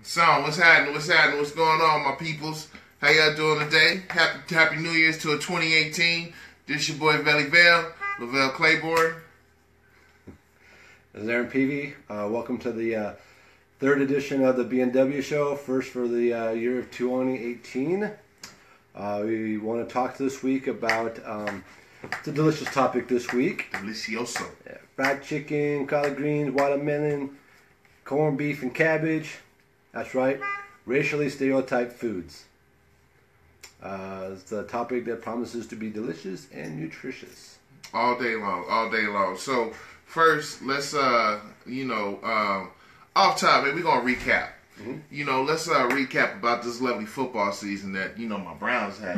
So, what's happening? What's happening? What's going on, my peoples? How y'all doing today? Happy New Year's to a 2018. This your boy Lavelle, Claiborne. This is Aaron Peve. Welcome to the third edition of the B&W Show, first for the year of 2018. We want to talk this week about it's a delicious topic this week. Delicioso. Yeah, fried chicken, collard greens, watermelon, corned beef, and cabbage. That's right, racially stereotyped foods. It's a topic that promises to be delicious and nutritious. All day long. So, first, let's, off topic, we're going to recap. Mm-hmm. Let's recap about this lovely football season that, my Browns had.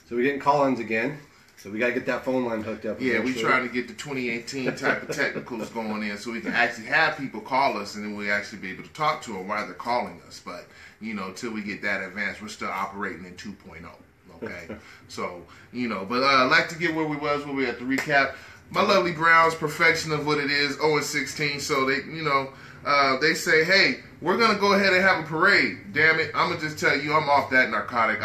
So we're getting call-ins again. So we got to get that phone line hooked up. Yeah, we're trying to get the 2018 type of technicals going in so we can actually have people call us and then we actually be able to talk to them while they're calling us. But, till we get that advanced, we're still operating in 2.0. Okay? So, but I'd like to get where we at the recap. My lovely Browns, perfection of what it is, 0-16. So they, they say, hey, we're going to go ahead and have a parade. Damn it. I'm going to just tell you, I'm off that narcotic.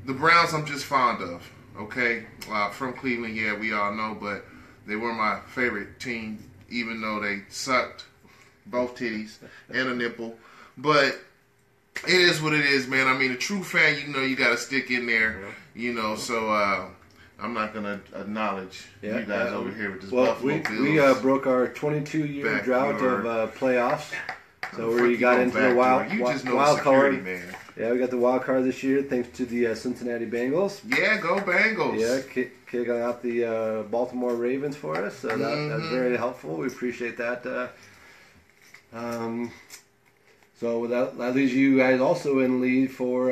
The Browns I'm just fond of, okay? From Cleveland, yeah, we all know, but they were my favorite team, even though they sucked both titties and a nipple. But it is what it is, man. I mean, a true fan, you got to stick in there, so I'm not going to acknowledge you guys over here with this Buffalo Bills. We broke our 22-year drought of playoffs. So we got into the wild card. Man. Yeah, we got the wild card this year thanks to the Cincinnati Bengals. Yeah, go Bengals. Yeah, kicking out the Baltimore Ravens for us. So that's very helpful. We appreciate that. So that leaves you guys also in lead for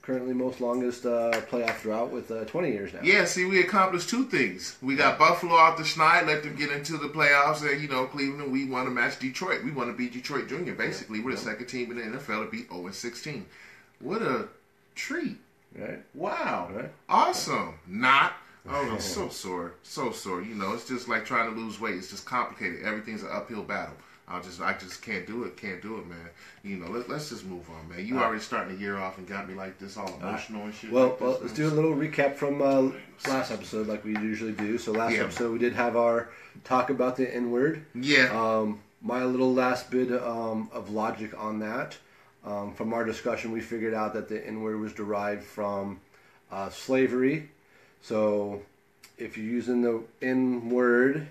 currently most longest playoff drought with 20 years now. Yeah, see, we accomplished two things. We got Buffalo out the schneid, let them get into the playoffs, and, Cleveland, we want to match Detroit. We want to beat Detroit Junior, basically. We're the second team in the NFL to beat 0-16. What a treat. Right. Wow. Right. Not. Oh, I'm so sore. So sore. It's just like trying to lose weight. It's just complicated. Everything's an uphill battle. I just can't do it. Can't do it, man. Let's just move on, man. You already starting the year off and got me like this, all emotional and shit. Well, let's do a little recap from last episode, like we usually do. So last episode we did have our talk about the N-word. Yeah. My little last bit of logic on that. From our discussion, we figured out that the N-word was derived from slavery. So if you're using the N-word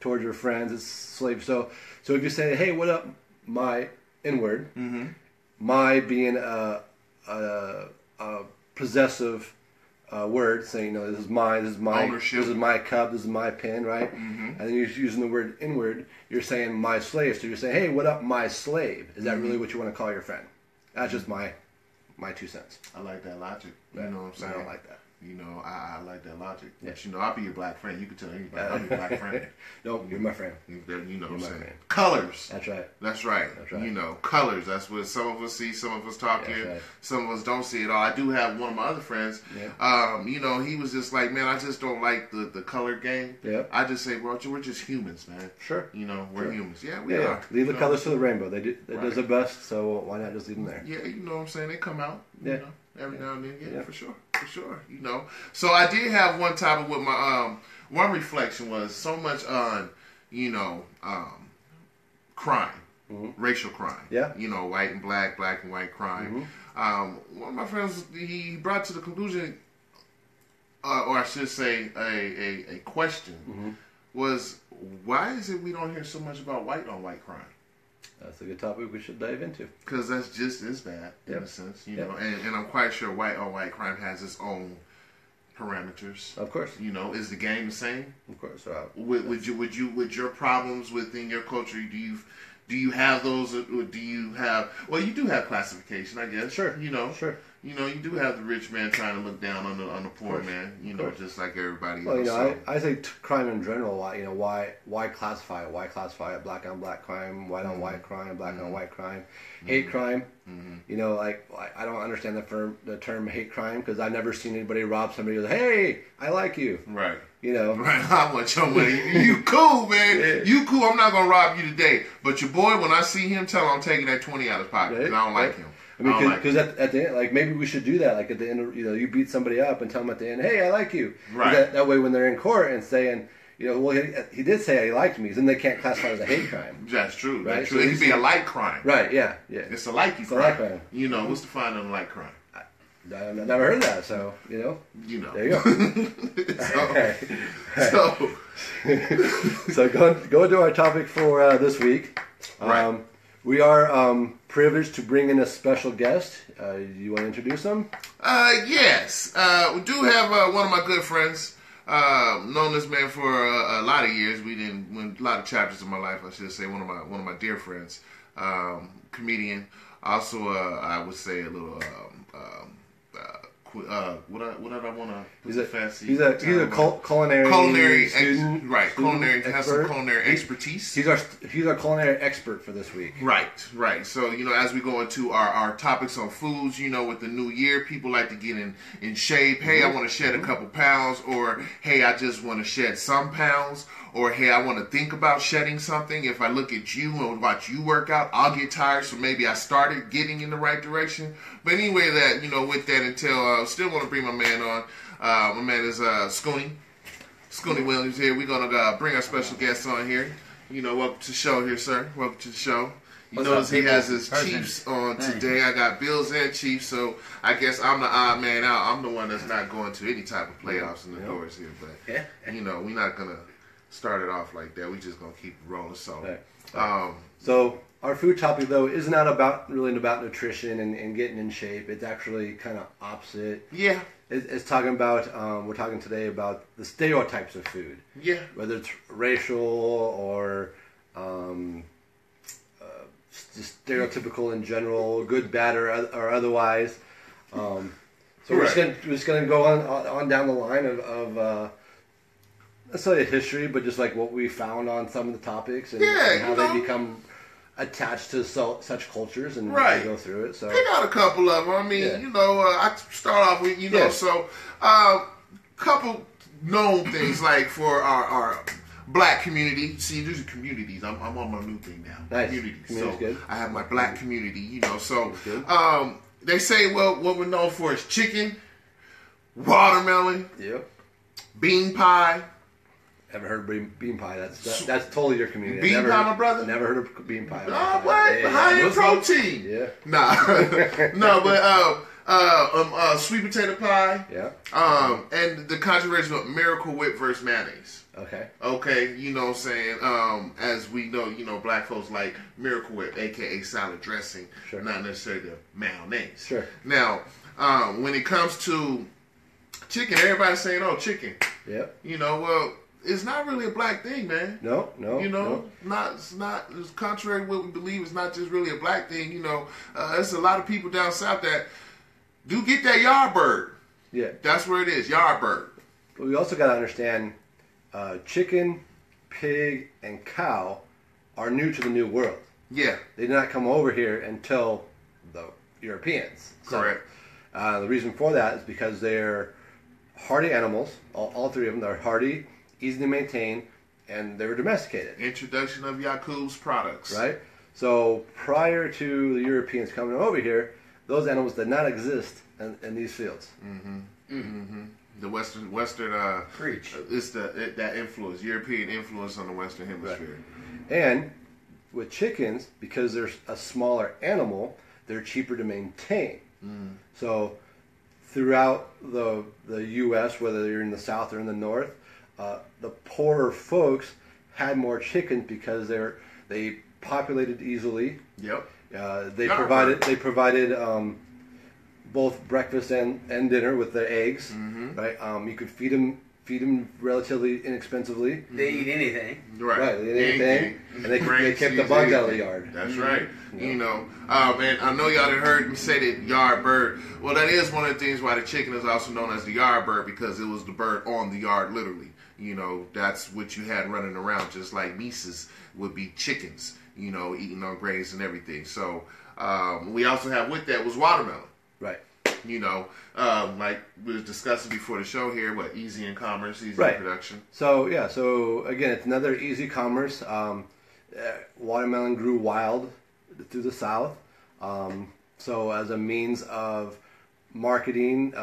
towards your friends, it's slave. So if you say, "Hey, what up, my N-word," my being a possessive word, saying, this is mine, this is my ownership, this is my cup, this is my pen, right? And then you're using the word N-word, you're saying my slave. So you're saying, "Hey, what up, my slave?" Is that really what you want to call your friend? That's just my 2 cents. I like that logic. You know what I'm saying? I don't like that. I like that logic. Yeah. But, I'll be your black friend. You can tell anybody I'm your black friend. No, you're my friend. You know what I'm saying? Friend. Colors. That's right. That's right. Colors. That's what some of us see, some of us talk here, right. some of us don't see it all. I do have one of my other friends. Yeah. He was just like, man, I just don't like the color game. Yeah. I just say, bro, we're just humans, man. Sure. We're humans. Yeah, we are. Leave the colors to the rainbow. They does their best, so why not just leave them there? Yeah, you know what I'm saying? They come out. Every now and then, for sure. So I did have one topic with my one reflection was so much on crime, racial crime. Yeah. White and black and white crime. One of my friends he brought to the conclusion, or I should say a question was, why is it we don't hear so much about white on white crime? That's a good topic we should dive into. Because that's just as bad, in a sense, know. And I'm quite sure white on white crime has its own parameters. Of course. Is the game the same? Of course. With your problems within your culture, do you have those, or do you have? Well, you do have classification, I guess. Sure. Sure. you know, you do have the rich man trying to look down on the poor man, you know, just like everybody else. Well, you know, So, I think crime in general. Why classify it? Why classify it black on black crime, white on white crime, black on white crime, hate crime? You know, like I don't understand the term hate crime because I've never seen anybody rob somebody who goes, "Hey, I like you." right. You know, Right, I want your money. You cool, man. Yeah. You cool. I'm not gonna rob you today. But your boy, when I see him, tell him I'm taking that 20 out of his pocket because I don't like him. I mean, because at the end, like maybe we should do that. Like at the end, of, you know, you beat somebody up and tell them at the end, "Hey, I like you." Right. That way, when they're in court and saying, you know, well, he did say he liked me, then they can't classify it as a hate crime. That's true. Right? That's true. So it could be a like crime. Right. Yeah. Yeah. It's a likey crime. Like crime. You know, what's the fine on a like crime? I've never heard that. So you know. You know. There you go. so So going to our topic for this week. Right. We are privileged to bring in a special guest. You want to introduce him? Yes. We do have one of my good friends. Known this man for a lot of years. A lot of chapters of my life, I should say. One of my dear friends, comedian. Also, I would say a little. What did I want to put the fancy? He's a culinary student, right? Culinary expert. Has some culinary expertise. He's our culinary expert for this week. Right. So, you know, as we go into our topics on foods, you know, with the new year, people like to get in shape. Hey, I want to shed a couple pounds, or hey, I just want to shed some pounds, or hey, I want to think about shedding something. If I look at you and watch you work out, I'll get tired. So maybe I started getting in the right direction. But anyway, with that, until still want to bring my man on. My man is Scoonie Williams here. We're gonna bring our special guest on here. You know, welcome to the show here, sir. Welcome to the show. You notice he has his Chiefs on today. I got Bills and Chiefs, so I guess I'm the odd man out. I'm the one that's not going to any type of playoffs in the doors here. But you know, we're not gonna start it off like that. We're just gonna keep it rolling. So, so our food topic though is not about nutrition and getting in shape. It's actually kind of opposite. Yeah. It's talking about, we're talking today about the stereotypes of food. Yeah. Whether it's racial or just stereotypical in general, good, bad, or otherwise. So we're just gonna go on down the line of not necessarily a history, but just like what we found on some of the topics and how they become attached to such cultures and go through it. So pick out a couple of them. I mean, you know, I start off with, you know, so couple known things like for our black community. See, these are communities. I'm on my new thing now. Nice. Communities. So good. I have my black community, you know. So they say, well, what we're known for is chicken, watermelon, bean pie. Never heard of bean pie. That's totally your community. Bean pie, my brother? Never heard of bean pie. Oh, what? High in protein. Yeah. Nah. No, but sweet potato pie. Yeah. And the controversy of Miracle Whip versus mayonnaise. Okay, you know what I'm saying? As we know, you know, black folks like Miracle Whip, a.k.a. salad dressing, not necessarily the mayonnaise. Sure. Now, when it comes to chicken, everybody's saying, oh, chicken. Yeah. You know, well, it's not really a black thing, man. No. You know, it's contrary to what we believe. It's not just really a black thing. You know, there's a lot of people down south that do get that yard bird. Yeah. That's where it is, yard bird. But we also got to understand, chicken, pig, and cow are new to the New World. Yeah. They did not come over here until the Europeans. Correct. So, the reason for that is because they're hardy animals. All three of them are hardy, easy to maintain, and they were domesticated. Introduction of Yakub's products. Right? So prior to the Europeans coming over here, those animals did not exist in these fields. The Western preach. It's that influence, European influence on the Western Hemisphere. Right. And with chickens, because they're a smaller animal, they're cheaper to maintain. So throughout the U.S., whether you're in the South or in the North, the poorer folks had more chickens because they populated easily. Yep. They provided both breakfast and dinner with their eggs. Right. You could feed them feed them relatively inexpensively. They eat anything. Right, they eat anything. And they kept the bugs out of the yard. That's right. You know, and I know y'all done heard me say that yard bird. Well, that is one of the things why the chicken is also known as the yard bird, because it was the bird on the yard, literally. You know, that's what you had running around, just like Mises would be chickens, you know, eating on grains and everything. So we also have with that was watermelon. Right. You know, like we was discussing before the show here, what, easy in commerce, easy in production. So, yeah, so again, it's another easy commerce. Watermelon grew wild through the South. So as a means of marketing,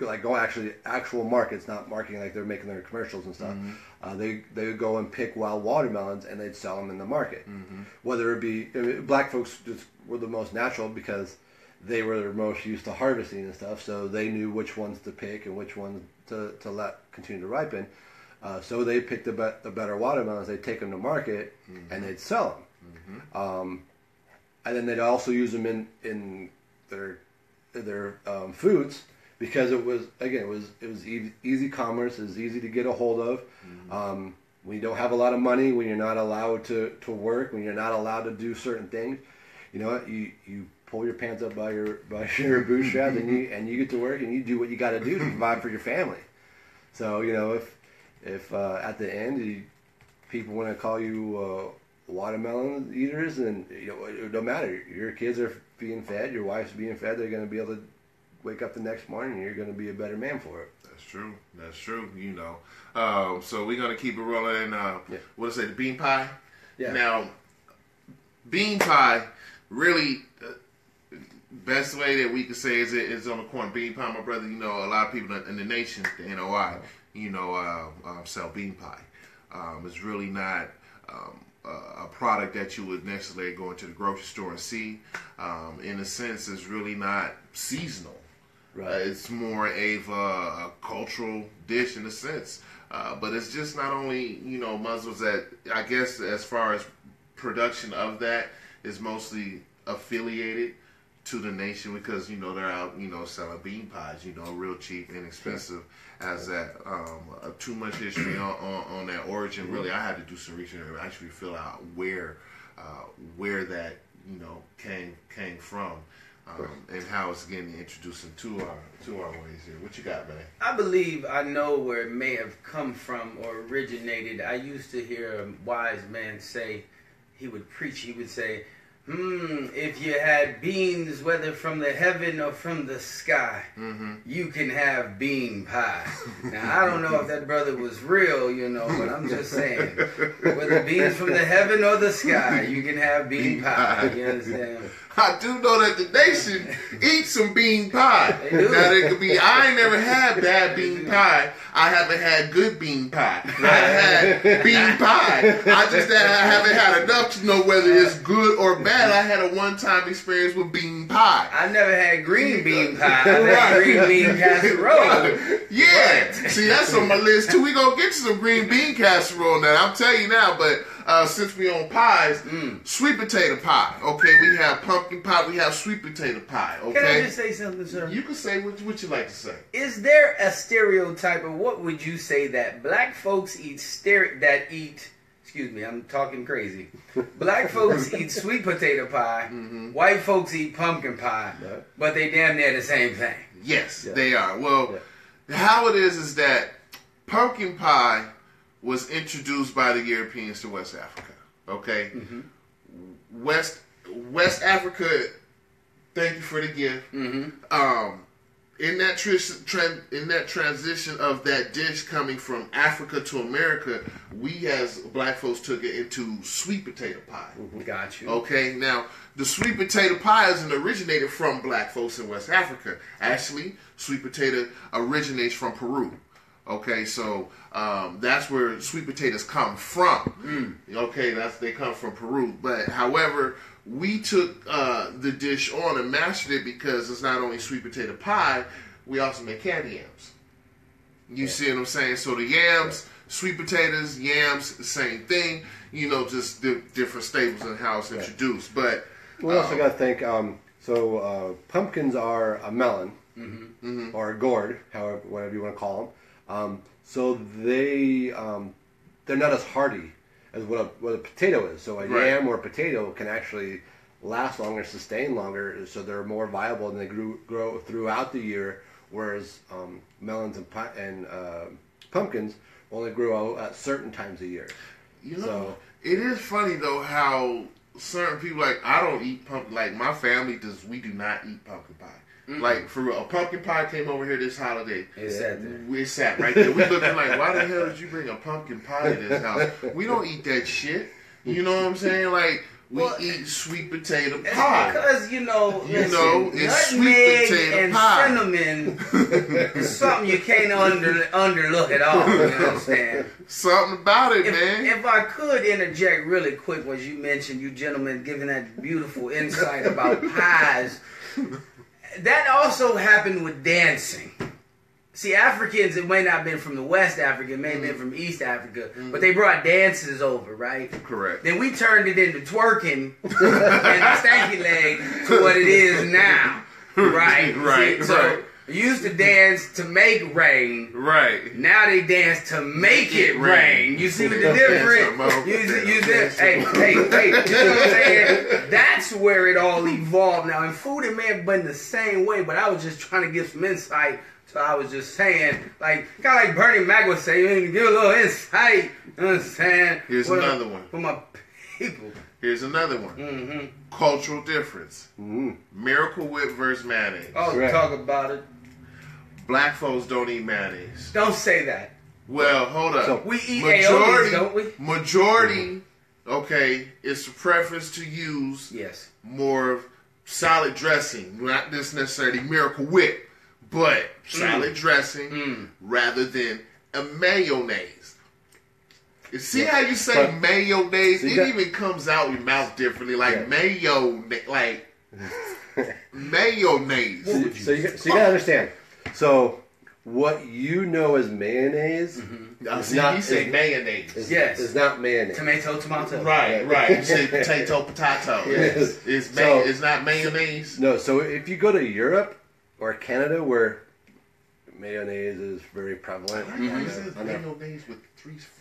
like go actual markets, not marketing like they're making their commercials and stuff. They would go and pick wild watermelons and they'd sell them in the market. Whether it be, black folks just were the most natural because they were the most used to harvesting and stuff, so they knew which ones to pick and which ones to let continue to ripen. So they picked the better watermelons. They'd take them to market and they'd sell them. And then they'd also use them in their foods, because it was easy commerce. It was easy to get a hold of. When you don't have a lot of money, when you're not allowed to work, when you're not allowed to do certain things, you know what, you pull your pants up by your bootstraps and you get to work and you do what you got to do to provide for your family. So, you know, if at the end people want to call you watermelon eaters, and you know, it don't matter. Your kids are being fed, your wife's being fed. They're going to be able to wake up the next morning, and you're going to be a better man for it. That's true. You know, so we're going to keep it rolling. What is it? The bean pie. Yeah. Now, bean pie, really, best way that we could say is on the corn. Bean pie, my brother. You know, a lot of people in the nation, the NOI, you know, sell bean pie. It's really not a product that you would necessarily go into the grocery store and see. In a sense, it's really not seasonal. Right. It's more of a cultural dish in a sense. But it's just not only, you know, Muslims that, I guess, as far as production of that, is mostly affiliated to the nation, because, you know, they're out, you know, selling bean pies, you know, real cheap, inexpensive. As that too much history on that origin. Really, I had to do some research and actually fill out where that, you know, came from, and how it's getting introduced into our ways here. What you got, man? I believe I know where it may have come from or originated. I used to hear a wise man say, he would preach, he would say, if you had beans, whether from the heaven or from the sky, you can have bean pie. Now, I don't know if that brother was real, you know, but I'm just saying, whether beans from the heaven or the sky, you can have bean pie. You understand? I do know that the nation eats some bean pie. They do. Now, it could be, I ain't never had bad bean pie. I haven't had good bean pie. I've had bean pie. I haven't had enough to know whether it's good or bad. I had a one-time experience with bean pie. I never had green bean pie. I had green bean casserole. Yeah. See, that's on my list, too. We gonna get to some green bean casserole now. I'm telling you now, but since we on pies, sweet potato pie. Okay, we have pumpkin pie. We have sweet potato pie. Okay. Can I just say something, sir? You can say what you like to say. Is there a stereotype, or what would you say that black folks eat? Excuse me, I'm talking crazy. Black folks eat sweet potato pie. White folks eat pumpkin pie, but they damn near the same thing. Yes, they are. Well, how it is that pumpkin pie was introduced by the Europeans to West Africa. Okay, West Africa. Thank you for the gift. In that transition of that dish coming from Africa to America, we as black folks took it into sweet potato pie. Got you. Okay, now the sweet potato pie isn't originated from black folks in West Africa. Actually, sweet potato originates from Peru. Okay, so that's where sweet potatoes come from. Okay, they come from Peru. But however, we took the dish on and mastered it, because it's not only sweet potato pie, we also make candy yams. You see what I'm saying? So the yams, sweet potatoes, yams, the same thing. You know, just different staples and how it's introduced. But we also got to think. So pumpkins are a melon. or a gourd, however, whatever you want to call them. So they're not as hardy as what a potato is. So a yam or a potato can actually last longer, sustain longer, so they're more viable and they grow throughout the year. Whereas melons and pumpkins only grow at certain times a year. You know, it is funny though how certain people, like, I don't eat pumpkin. Like, my family we do not eat pumpkin pie. Mm-hmm. Like, for real, a pumpkin pie came over here this holiday. It sat right there. We looking like, why the hell did you bring a pumpkin pie to this house? We don't eat that shit. You know what I'm saying? Like, we eat sweet potato pie. Because, it's sweet nutmeg potato and pie. Cinnamon is something you can't underlook at all. You understand? Something about it, man. If I could interject really quick, was you mentioned, you gentlemen giving that beautiful insight about pies. That also happened with dancing. See, Africans, it may not have been from the West Africa, it may have been from East Africa, but they brought dances over, right? Correct. Then we turned it into twerking and stanky leg to what it is now, right? Right. See, so you used to dance to make rain. Right. Now they dance to make it rain. You see what the difference? Hey, you know what I'm saying? That's where it all evolved. Now, in food, it may have been the same way, but I was just trying to give some insight. So I was just saying, like, kind of like Bernie Mac would say, you give a little insight. You know what I'm saying? Here's another one. For my people. Here's another one. Mm-hmm. Cultural difference. Miracle Whip versus mayonnaise. Oh, Correct. Talk about it. Black folks don't eat mayonnaise. Don't say that. Well, hold up. So, we eat aiolis, don't we? Majority, okay, it's a preference to use more of salad dressing, not this necessarily Miracle Whip, but salad dressing rather than a mayonnaise. You see how you say mayonnaise? So it even comes out your mouth differently, like mayonnaise, like mayonnaise. So you gotta understand. So what you know as mayonnaise You say mayonnaise. Is not mayonnaise. Tomato. Right. You say potato. Yes. It's not mayonnaise. No, so if you go to Europe or Canada where mayonnaise is very prevalent. Mayonnaise with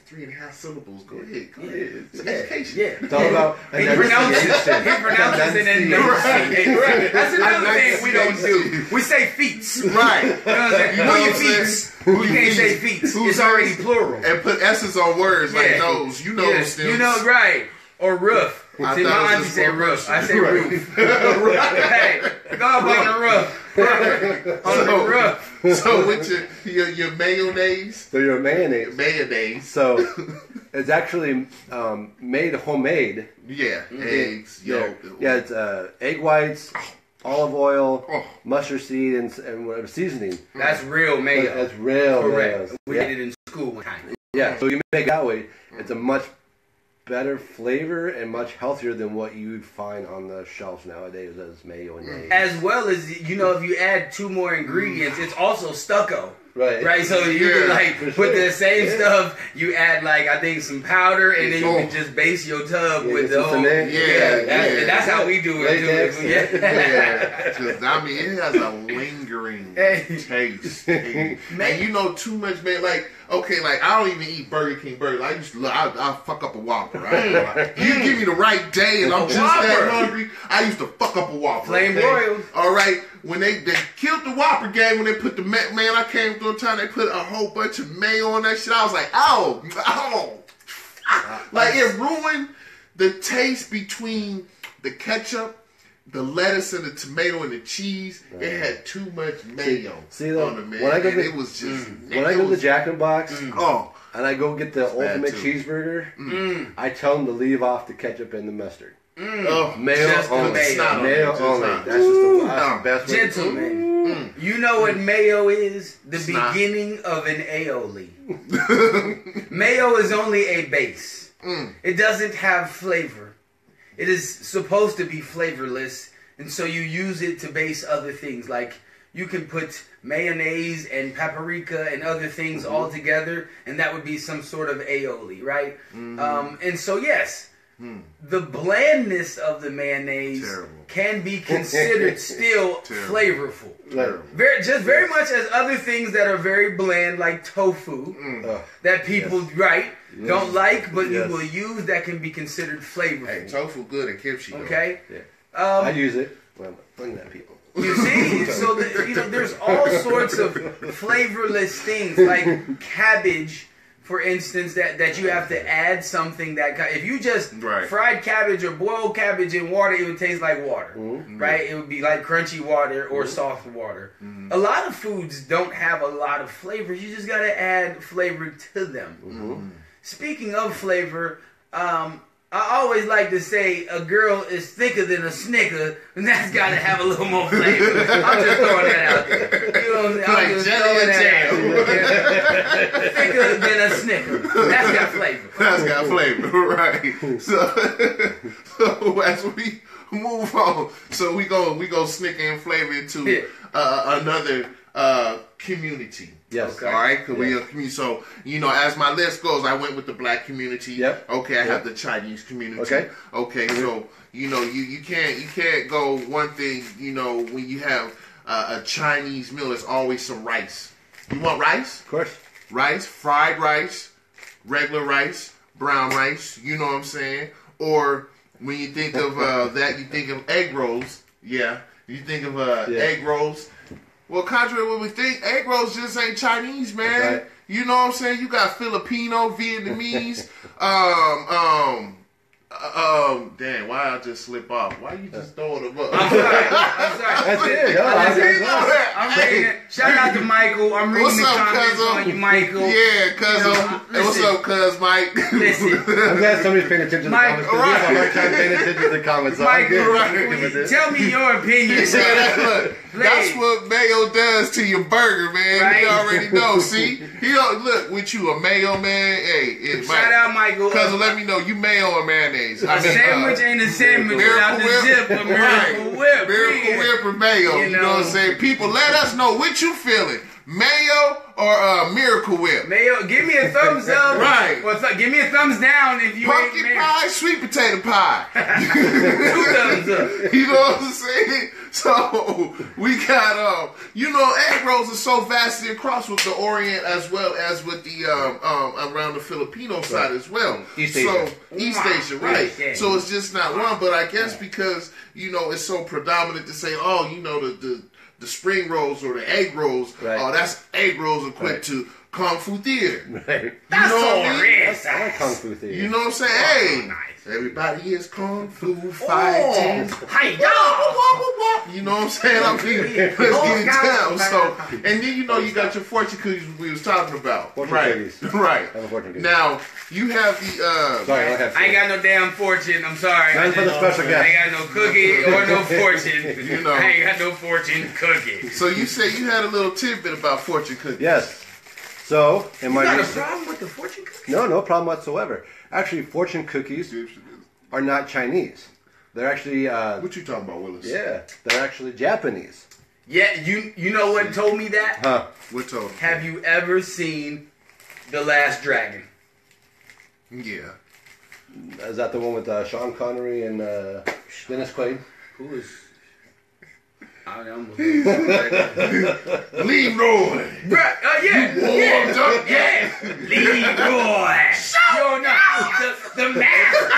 three and a half syllables. Go ahead. It's education. It's all about He pronounces it in Right. That's another thing we don't do. We say feets. Right. You know what I'm saying? Who your feets? You can't say feets. It's already plural. And put S's on words like those. You know still. You know, right. Or roof. See, my auntie say roof. I say roof. Hey, go up on the roof. On the roof. So with your mayonnaise. So your mayonnaise. Mayonnaise. So it's actually made homemade. Yeah. Eggs. Yolk. Yeah, it's egg whites, olive oil, mustard seed, and whatever seasoning. That's real mayo. That's real Correct. mayo. We did it in school one time. Yeah, so you make it that way. It's a much better flavor and much healthier than what you'd find on the shelves nowadays as mayonnaise. As well as, if you add 2 more ingredients, it's also stucco. Right. So you can put the same stuff. You add I think some powder, and then you can just base your tub with the whole. Cement. That's how we do it too. Because it has a lingering taste. And too much, man. I don't even eat Burger King burgers. I fuck up a Whopper. Right? You give me the right day, and I'm just that hungry. I used to fuck up a Whopper. Flame broiled. All right. When they killed the Whopper game, when they put I came through a time they put a whole bunch of mayo on that shit. I was like, ow. It ruined the taste between the ketchup, the lettuce, and the tomato and the cheese. It had too much mayo on it, man. When I go it was just when I go to Jack in the Box, and I go get the ultimate cheeseburger, I tell them to leave off the ketchup and the mustard. Mayo only. Mayo only. That's just the best way. Gentlemen, you know what mayo is? The beginning of an aioli. Mayo is only a base. It doesn't have flavor. It is supposed to be flavorless, and so you use it to base other things. Like, you can put mayonnaise and paprika and other things all together, and that would be some sort of aioli, right? And so, yes, the blandness of the mayonnaise can be considered still flavorful. Very much as other things that are very bland, like tofu, that people don't like, but you will use, that can be considered flavorful. Hey, tofu good at kimchi. Okay, I use it. Well, look at people. You see, so there's all sorts of flavorless things like cabbage. For instance, that you have to add something that if you just fried cabbage or boiled cabbage in water, it would taste like water, right? It would be like crunchy water or soft water. A lot of foods don't have a lot of flavor. You just got to add flavor to them. Speaking of flavor, I always like to say a girl is thicker than a Snicker, and that's got to have a little more flavor. I'm just throwing that out there. You know what I'm saying? I'm just throwing that out there. Thicker than a Snicker. That's got flavor. That's got flavor, right? So as we move on, so we go snicker and flavor into another community. Yes. Okay. All right. Because we a community. So as my list goes, I went with the black community. Yep. Okay. I have the Chinese community. Okay. Okay. So you can't go one thing. When you have a Chinese meal, there's always some rice. You want rice? Of course. Rice, fried rice, regular rice, brown rice. You know what I'm saying? Or when you think of that, you think of egg rolls. Yeah. You think of egg rolls. Well, contrary to what we think, egg rolls just ain't Chinese, man. Right. You know what I'm saying? You got Filipino, Vietnamese, damn, why I just slip off? Why you just throwing them up? I'm sorry. That's it. I'm reading it. Shout out to Michael. I'm reading the comments on you, Michael. Yeah, cuz. What's up, cuz, Mike? Listen. I'm glad somebody's paying attention to the comments. I'm not trying to pay attention to the comments. So Michael, tell me your opinion. That's what mayo does to your burger, man. Right? You already know. See? Look, with you, a mayo, man. Hey, shout out, Michael. Cuz, let me know, you mayo or mayonnaise? A sandwich ain't a sandwich without the zip of Miracle Whip. Miracle Whip or mayo. You know what I'm saying? People, let us know what you feeling. Mayo or Miracle Whip? Mayo, give me a thumbs up. Right. Well, give me a thumbs down if you pumpkin ain't pie, sweet potato pie. 2 thumbs up. You know what I'm saying? So we got egg rolls are so vastly across with the Orient as well as with the around the Filipino side as well. East Asia. East Asia, right? Yeah. So it's just not one, but I guess because it's so predominant to say, the spring rolls or the egg rolls, that's egg rolls equipped to Kung Fu Theater. Right. That's all I like Kung Fu Theater. You know what I'm saying? Hey, everybody is Kung Fu fighting. Hi-ya! You know what I'm saying? Let's get it down. So, and then you got your fortune cookies we was talking about. Fortune cookies. Right. I have a fortune cookie. Now, you have the... Sorry, I ain't got no damn fortune. I'm sorry. That's for the special guest. I ain't got no cookie or no fortune. I ain't got no fortune cookie. So you said you had a little tidbit about fortune cookies. Yes. So, you got a problem with the fortune cookie? No problem whatsoever. Actually, fortune cookies are not Chinese. They're actually... what you talking about, Willis? Yeah, they're actually Japanese. Yeah, you know what told me that? Huh? What told me? Have you ever seen The Last Dragon? Yeah. Is that the one with Sean Connery and Dennis Quaid? Who is... I almost Leroy. Leroy. The master.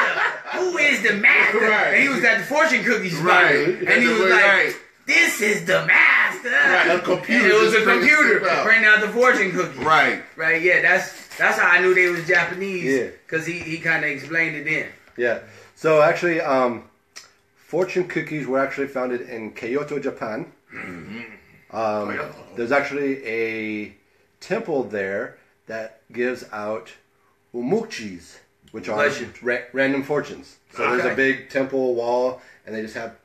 Who is the master? Right. And he was at the fortune cookie spot. Right. And he was like, this is the master. Right. A computer. And it was a computer printing out the fortune cookie. Right. Right, yeah, that's how I knew they was Japanese. Yeah. Because he kind of explained it then. Yeah. So actually, fortune cookies were actually founded in Kyoto, Japan. There's actually a temple there that gives out umuchis, which are random fortunes. So there's a big temple wall, and they just have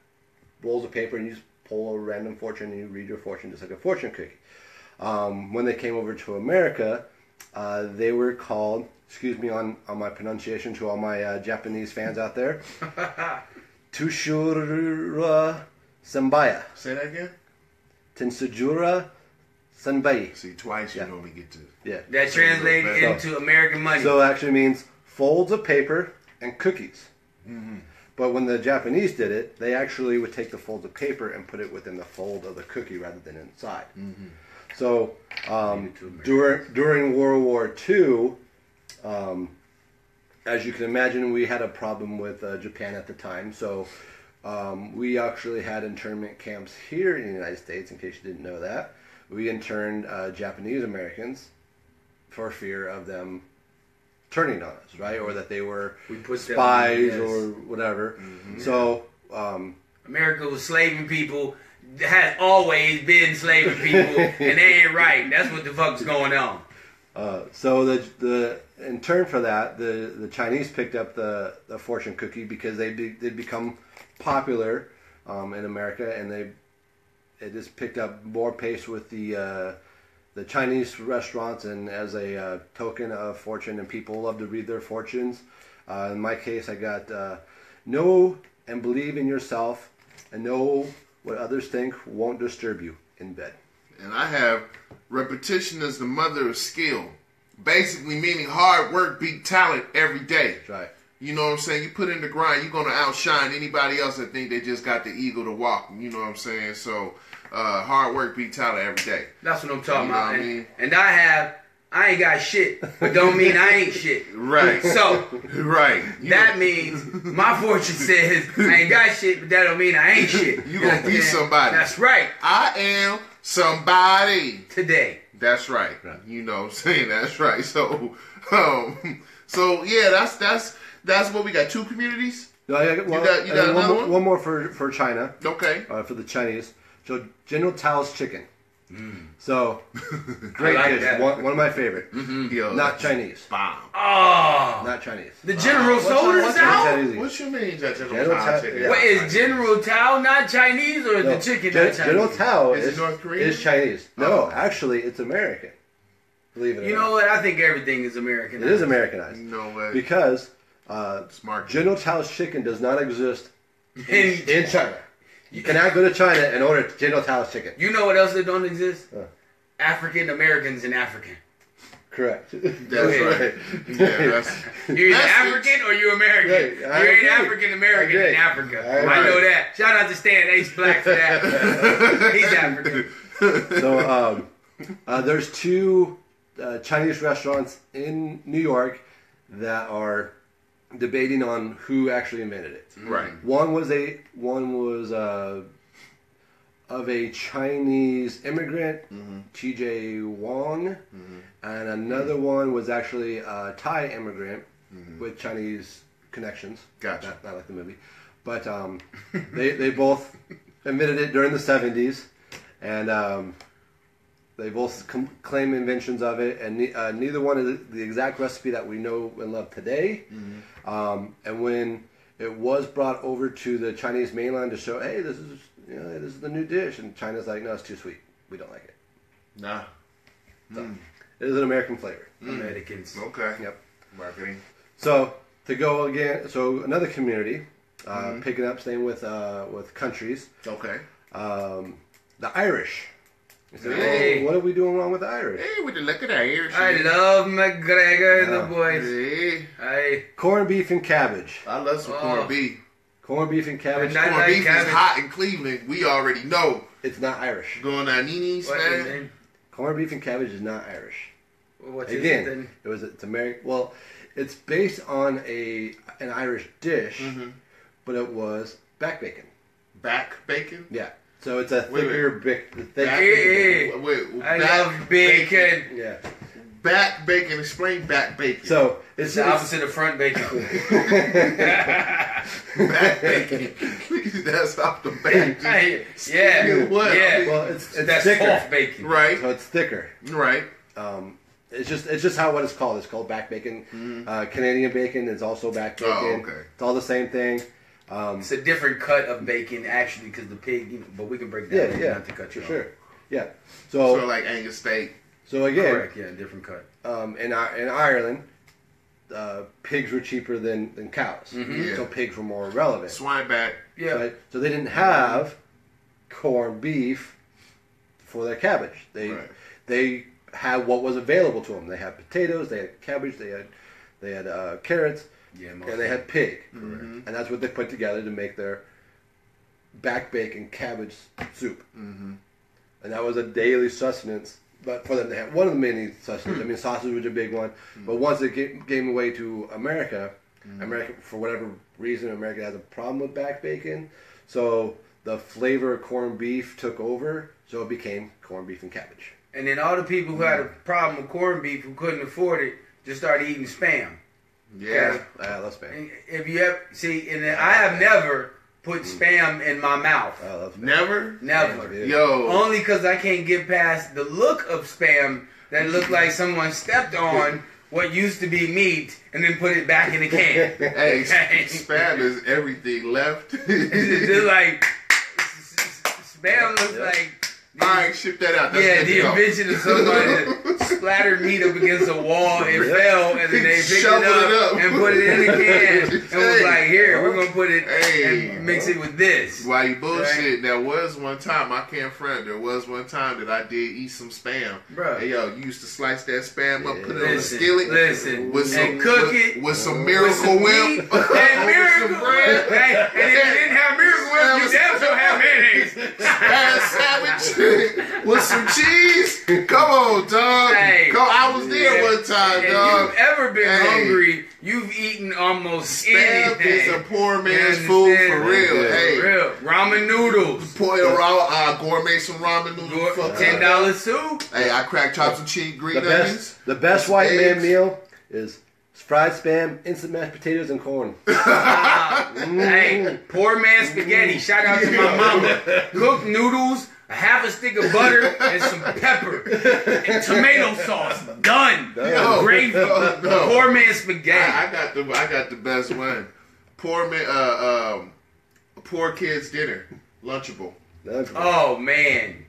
rolls of paper, and you just pull a random fortune, and you read your fortune just like a fortune cookie. When they came over to America, they were called, excuse me on my pronunciation to all my Japanese fans out there, Tushura Senbaya. Say that again? Tensujura Senbai. See, twice you normally get to... Yeah. That translates into American money. So it actually means folds of paper and cookies. Mm-hmm. But when the Japanese did it, they actually would take the folds of paper and put it within the fold of the cookie rather than inside. Mm-hmm. So during World War II, as you can imagine, we had a problem with Japan at the time. So we actually had internment camps here in the United States, in case you didn't know that. We interned Japanese Americans for fear of them turning on us, right? Or that they were spies or whatever. Mm-hmm. So America was slaving people, has always been slaving people, and they ain't right. That's what the fuck's going on. So in turn for that, the Chinese picked up the fortune cookie because they'd become popular in America, and it just picked up more pace with the Chinese restaurants, and as a token of fortune, and people love to read their fortunes. In my case, I got know and believe in yourself, and know what others think won't disturb you in bed. And I have repetition is the mother of skill. Basically meaning hard work beat talent every day. That's right. You know what I'm saying? You put in the grind, you're going to outshine anybody else that think they just got the eagle to walk. You know what I'm saying? So hard work beat talent every day. That's what I'm talking about. What I mean? And I ain't got shit, but don't mean I ain't shit. Right. So, right. That means my fortune says I ain't got shit, but that don't mean I ain't shit. You gonna be somebody. That's right. I am somebody. Today. That's right. You know what I'm saying? That's right. So, yeah, that's what we got. 2 communities? No, you got another one? One more for China. Okay. For the Chinese. So General Tao's chicken. So great like dish. that. One of my favorite. Yo, Not Chinese. Bomb. Oh. Not Chinese. The General Soda Tao? What you mean that General General Tao Tao- chicken? yeah. What, is General Tao not Chinese, or is the chicken not Chinese? General Tao Is it North Korean? is Chinese. No, actually, it's American. Believe it or You not. know what? I think everything is American. It is Americanized. You know what? Because Smart. General Tao's chicken does not exist And in China. You cannot go to China and order General Tao's chicken. you know what else that don't exist? African Americans in Africa. Correct. That's right. Yeah, You either that's African or you American. Right, I You ain't agree. African American I in agree. Africa. I I know agree. that. Shout out to Stan Ace Black for that. He's African. So there's 2 Chinese restaurants in New York that are debating on who actually invented it. Right. One was of a Chinese immigrant, T.J. Wong, and another one was actually a Thai immigrant with Chinese connections. Gotcha. Not like the movie, but they both invented it during the 70s, and they both claim inventions of it, and neither one is the exact recipe that we know and love today. And when it was brought over to the Chinese mainland to show, hey, this is the new dish, and China's like, no, it's too sweet. We don't like it. Nah. So, it is an American flavor. Americans. Okay. Yep. Marketing. So to go again, so another community, picking up, staying with countries. Okay. The Irish. You say, Hey. what are we doing wrong with the Irish? Hey, with the look at that here. I love McGregor and the boys. Hey, Hey. Corned beef and cabbage. I love some corned beef. Corned beef and cabbage. And I Corned like beef cabbage. is hot in Cleveland. We already know. It's not Irish. Going on Nini's, What's his man. name? Corned beef and cabbage is not Irish. What's his Again, name? it's American. Well, it's based on an Irish dish, but it was back bacon. Back bacon? Yeah. So it's a Wait, thicker, thick. Hey. Wait, I back love bacon. Yeah. Back bacon. Explain back bacon. So It's it's the opposite of front bacon. back bacon. That's off the bacon. Yeah. What? Yeah. Well, it's That's thicker. soft bacon. Right. So it's thicker. Right. It's just how what it's called. It's called back bacon. Canadian bacon is also back bacon. Oh, okay. It's all the same thing. It's a different cut of bacon, actually, because the pig. But we can break that down not to cut you for off. sure. Yeah. So So like Angus steak. again, Correct. Yeah, different cut. in Ireland, pigs were cheaper than cows. Yeah. So pigs were more relevant. Swine back. Yeah. Right? So they didn't have corned beef for their cabbage. They had what was available to them. They had potatoes, they had cabbage, they had carrots, and they had pig, and that's what they put together to make their back bacon cabbage soup, and that was a daily sustenance. But for them to have one of the many sustenance, I mean, sausage was a big one, but once it came away to America, America, for whatever reason, America has a problem with back bacon, so the flavor of corned beef took over, so it became corned beef and cabbage. And then all the people who had a problem with corned beef, who couldn't afford it, just started eating Spam. Yeah. I love Spam. And if you ever see, and then I have never put Spam in my mouth. I love Spam. Never? Never. Yo. Only because I can't get past the look of Spam that looked like someone stepped on what used to be meat and then put it back in the can. Hey, Spam is everything left. It's just like Spam looks like. All right, ship that out. That's Yeah, good the to go. invention of somebody that splattered meat up against a wall, it fell, and then they picked it up and put it in the can and was like, here, we're going to put it and mix it with this. While you bullshit, there was one time, I can't front, there was one time that I did eat some Spam. Bro. Hey, yo, you used to slice that Spam up, put it on the Listen, skillet. listen, with some, and cook it. With some With Miracle some Whip. meat and Miracle Whip. Hey, and if you didn't have Miracle Whip, you damn sure have mayonnaise. Spam sandwich with some cheese. Come on, dog. Hey, I was there one time, if dog. you've ever been hungry, you've eaten almost Spam anything. is a poor man's You food understand? for real. Yeah, Hey, for real. Ramen noodles. pour your gourmet some ramen noodles. $10 soup. Hey, I crack chops and cheese, green The onions. best white man eggs. meal is fried Spam, instant mashed potatoes, and corn. Hey, poor man spaghetti. Shout out to my mama. Cooked noodles, a half a stick of butter, and some pepper. And tomato sauce. Done. Yo, Gravy. no. Poor man spaghetti. I got the best one. Poor kids dinner, Lunchable. Oh, man.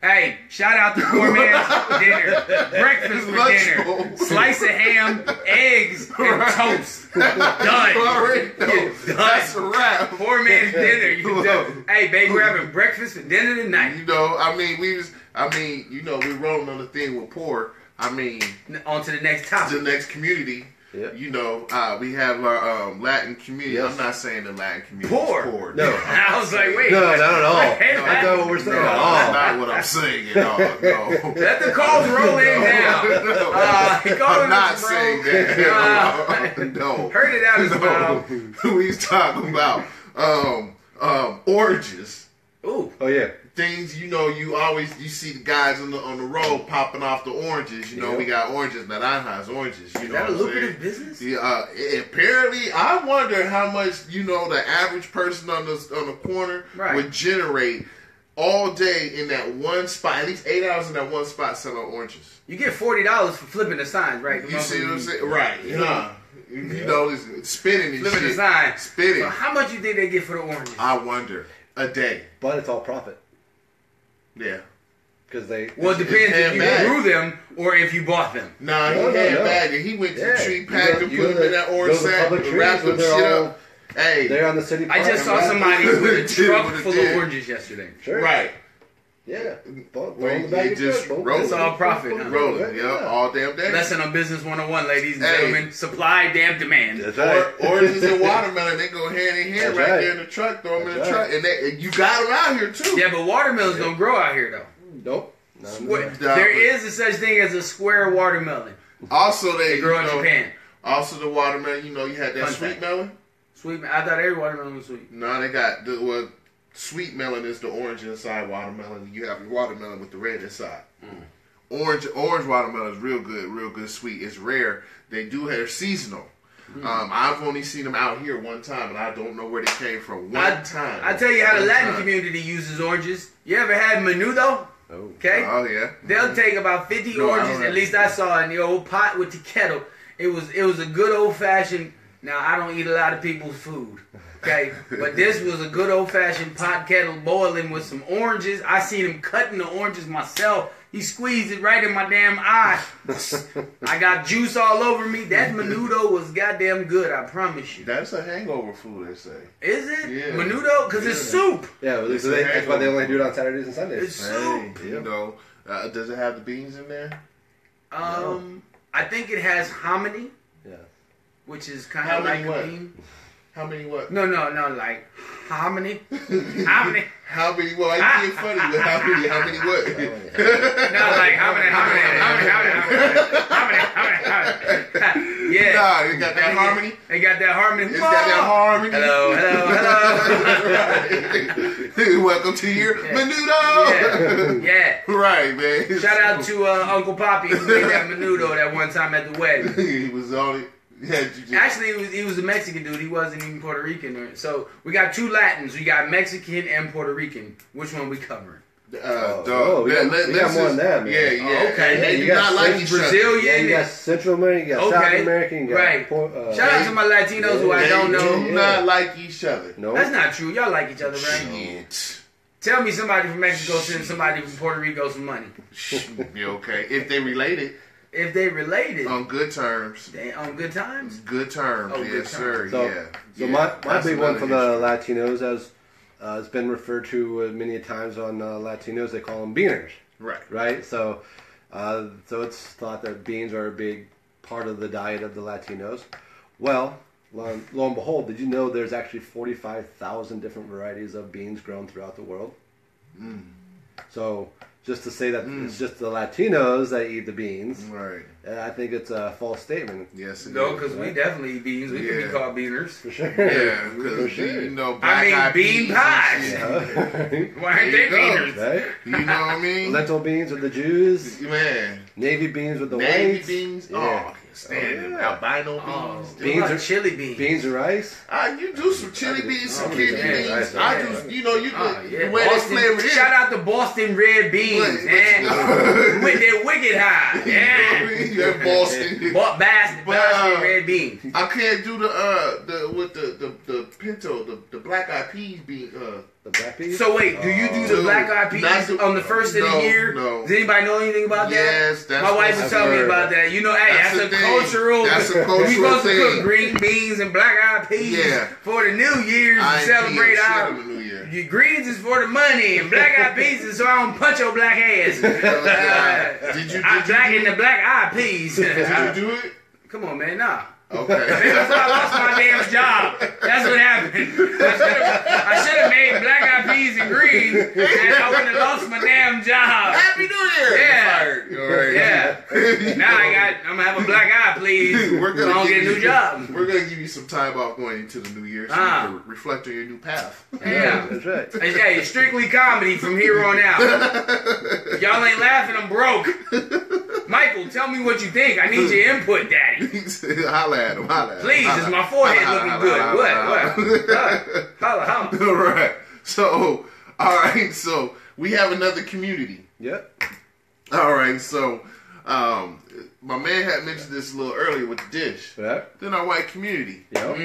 Hey, shout out to poor man's dinner. Breakfast for dinner. Slice of ham, eggs, and toast. Done. Already know. Done. That's a wrap. Poor man's dinner. You done. Hey, babe, we're having breakfast for dinner tonight. You know, we rolling on the thing with poor. I mean, On to the next the topic. next community. Yep. You know, we have our Latin community. Yes. I'm not saying the Latin community Poor. is poor. No. I was like, wait. No, not at all. Wait, That's not what we're No, saying at that's all. not what I'm saying at all. No. Let the calls roll in now. I'm not saying that. No. Heard it out his mouth. He's talking about oranges. Ooh. Oh, yeah. Things, you know, you see the guys on the road popping off the oranges. You know, Yep. we got oranges, Naranjas oranges. You Is know that a what I'm lucrative saying? business? Yeah, apparently, I wonder how much, you know, the average person on the corner Right. would generate all day in that one spot, at least 8 hours in that one spot selling oranges. You get $40 for flipping the signs, right? You see what I'm saying? Right. Yeah. You know, it's spinning and Flipping shit. the sign. Spinning. So how much you think they get for the oranges? I wonder. A day. But it's all profit. Yeah. Because they... Well, it depends if you handbag. grew them or if you bought them. Nah, No, he had no. bagged it. He went to the tree, You packed them, go- put them in that orange those are sack, public trees wrapped where them they're shit all- up. Hey. They're on the city I park. just saw somebody with a What it did, truck what it full did. of oranges yesterday. Sure. Right. Yeah. Throw Where in the bag you of just truck, boom. roll It's all profit, huh? Rolling, yeah, all damn day. Lesson on Business 101, ladies and Hey. gentlemen. Supply, damn demand. That's right. Oranges and watermelon, they go hand in hand That's right right. there in the truck, throw them in the That's truck. And you got them out here, too. Yeah, but watermelons don't grow out here, though. Nope. There is a such thing as a square watermelon. Also, They grow in Japan. Also, the watermelon, you know, you had that Fun sweet fact. melon. Sweet. I thought every watermelon was sweet. No, they got sweet melon is the orange inside watermelon. You have your watermelon with the red inside. Orange watermelon is real good sweet. It's rare. They're seasonal. I've only seen them out here one time, and I don't know where they came from. One time. I tell you how the One Latin time. community uses oranges. You ever had menudo? Oh. Okay. Oh yeah. They'll take about 50 No, I oranges. don't At have- least I saw in the old pot with the kettle. It was a good old fashioned. Now I don't eat a lot of people's food, okay, but this was a good old fashioned pot kettle boiling with some oranges. I seen him cutting the oranges myself. He squeezed it right in my damn eye. I got juice all over me. That menudo was goddamn good. I promise you. That's a hangover food, they say. Is it Yeah. menudo? Because it's soup. Yeah, well, It's so a that's why they hangover. only do it on Saturdays and Sundays. It's Hey, soup. you know, does it have the beans in there? I think it has hominy. Yeah. which is kind How of like many a what? bean. How many what? No, like how many? How many? How many what? I being funny with how many what? No, like how many? Yeah. Nah, they got that harmony. They got that harmony. It's got that harmony. Hello. Right. Welcome to your menudo. Yeah. Right, man. Shout out to Uncle Poppy who made that menudo that one time at the wedding. He was on it. Actually, he was a Mexican dude. He wasn't even Puerto Rican. So we got two Latins. We got Mexican and Puerto Rican. Which one we covering? We got more than that, man. Yeah. Oh, okay. And they You do got not like each other. Brazilian. Yeah, you got Central American, you got South American, you got right. Shout out to my Latinos who I don't know. They do not like each other. No, that's not true. Y'all like each other, right? Shit. Tell me somebody from Mexico send somebody from Puerto Rico some money. Be okay if they related. If they related On good terms. on good times. Good terms, Oh, yes, good sir. So, Yeah. So Yeah. my That's big one another for the issue. Latinos, as it's been referred to many times on Latinos, they call them beaners, Right. right? So it's thought that beans are a big part of the diet of the Latinos. Well, lo and behold, did you know there's actually 45,000 different varieties of beans grown throughout the world? So just to say that it's just the Latinos that eat the beans, Right. I think it's a false statement. Yes, it No, is. because we definitely eat beans. We can be Yeah. called beaners. For sure. Yeah, For because sure. you know, I black mean, eyed bean peas and pies. shit. Yeah. Why ain't There they you go. beaners? Right? You know what I mean? Lentil beans with the Jews, Man, navy beans with the navy whites, beans. Yeah. Oh, I can't stand them. yeah. Albino Oh, beans. Beans what about are- chili beans. beans and rice. You do some chili beans, some Oh, kidney yeah, beans. rice, I yeah. do, you know, you Oh, the yeah. way they Boston, flavor it. shout out to Boston red beans, But- man. With their wicked high. Yeah. That Boston. Boston red beans. I can't do the pinto, the black eyed peas bean. The black peas. So wait, do you do the Dude, black eyed peas that's the- on the first of no, the year? no. Does anybody know anything about that? Yes, that's My wife what was I've telling me heard. about that. You know, hey, That's that's a a thing. cultural. That's a We cultural supposed to thing. cook green beans and black eyed peas Yeah. for the New Year's I to ain't celebrate peeing shit our. on the New Year. Your greens is for the money and black eyed peas is so I don't punch your black ass. Did you black in the black eyed peas. Did you do it? Come on, man, nah. Okay. That's why I lost my damn job. That's what happened. I should have made black eyed peas and greens, and I would have lost my damn job. Happy New Year! Yeah. Fired. All right. Yeah. Now I'm gonna have a black eye, please. We're I don't get a new job. We're gonna give you some time off going into the new year so you can reflect on your new path. Yeah. That's right. Hey, strictly comedy from here on out. If y'all ain't laughing, I'm broke. Michael, tell me what you think. I need your input, Daddy. Holla at him. Holla at him. Please, Holla. is my forehead Holla, looking holla, good? holla, What? holla. Holla, holla. All right. So, all right. So we have another community. Yep. All right. So, my man had mentioned this a little earlier with the dish. Yep. Then our white community, Yep.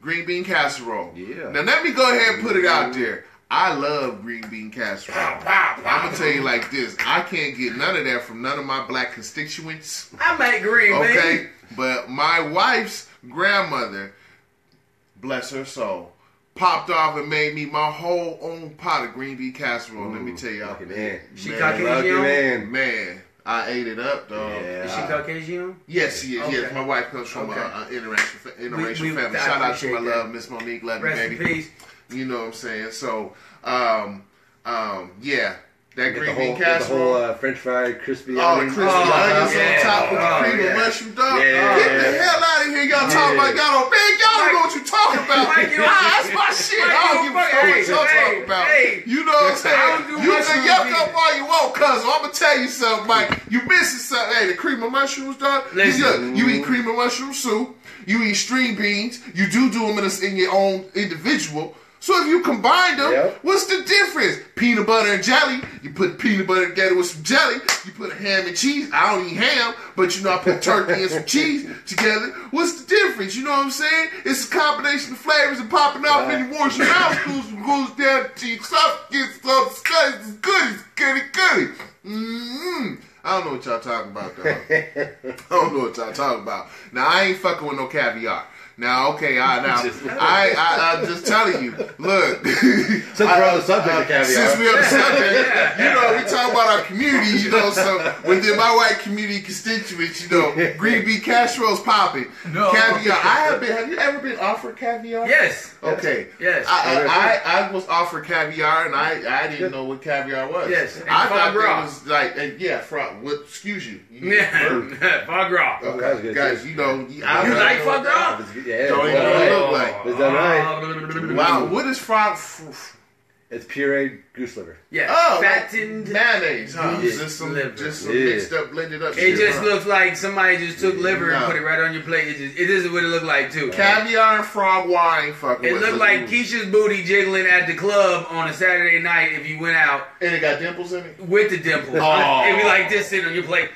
green bean casserole. Yeah. Now let me go ahead and put it out there. I love green bean casserole. I'm gonna tell you like this: I can't get none of that from none of my black constituents. I make green, Okay, baby. but my wife's grandmother, bless her soul, popped off and made me my whole own pot of green bean casserole. Let me tell y'all, Lucky man. She man, Caucasian? Lucky man. man, I ate it up, dog. Yeah. Is she Caucasian? Yes, she is. Yes, Okay. my wife comes from Okay. an interracial We- family. I Shout out to my appreciate that. love, Miss Monique. Love you, Rest in baby. peace. You know what I'm saying? So, yeah, that Get green the bean whole, casserole. French fried crispy Oh, the onions. crispy Oh, onions yeah. on top with the Oh, cream yeah. and mushroom, dog. Yeah. Get the hell out of here. Y'all talking about, y'all don't, man, y'all don't know what you talking about. Mike, you don't- That's my shit. Mike, I don't you give a don't fuck fuck- what y'all hey, talking about. hey. You know what I'm I saying? don't do You can mushrooms yuck either. up all you want, cuz I'm going to tell you something, Mike. You missing something. Hey, the cream of mushrooms, dog. Listen. You eat cream of mushroom soup. You eat string beans. You do them in your own individual. So if you combine them, Yep. what's the difference? Peanut butter and jelly. You put peanut butter together with some jelly. You put a ham and cheese. I don't eat ham, but you know I put turkey and some cheese together. What's the difference? You know what I'm saying? It's a combination of flavors and popping out Right. when you wash your mouth. Goes down to your stuff, gets so disgusting. It's goody. I don't know what y'all talking about, though. I don't know what y'all talking about. Now, I ain't fucking with no caviar. Now, okay, I'm just telling you. Look, Since we're on the subject of caviar. Since we're on the subject, we talk about our community, so within my white community constituents, green bean casserole's popping. No. Caviar. Have you ever been offered caviar? Yes. Okay. Yes. I was offered caviar, and I didn't know what caviar was. Yes. And I foie thought gras. it was like, what? Excuse you. Yeah. Foie gras. Okay, guys, You like foie gras? Yeah. Don't even know what it look like. It's done right. Wow, what is frog? It's pureed goose liver. Yeah. Oh, fattened mayonnaise, huh? Yeah. Just some Yeah. mixed up, blended up. It shit, just huh? looks like somebody just took liver and No. put it right on your plate. It is what it looked like too. Caviar and frog wine, fucking. It with looked like Keisha's booty jiggling at the club on a Saturday night if you went out and it got dimples in it. with the dimples. Oh. It'd be like this sitting on your plate.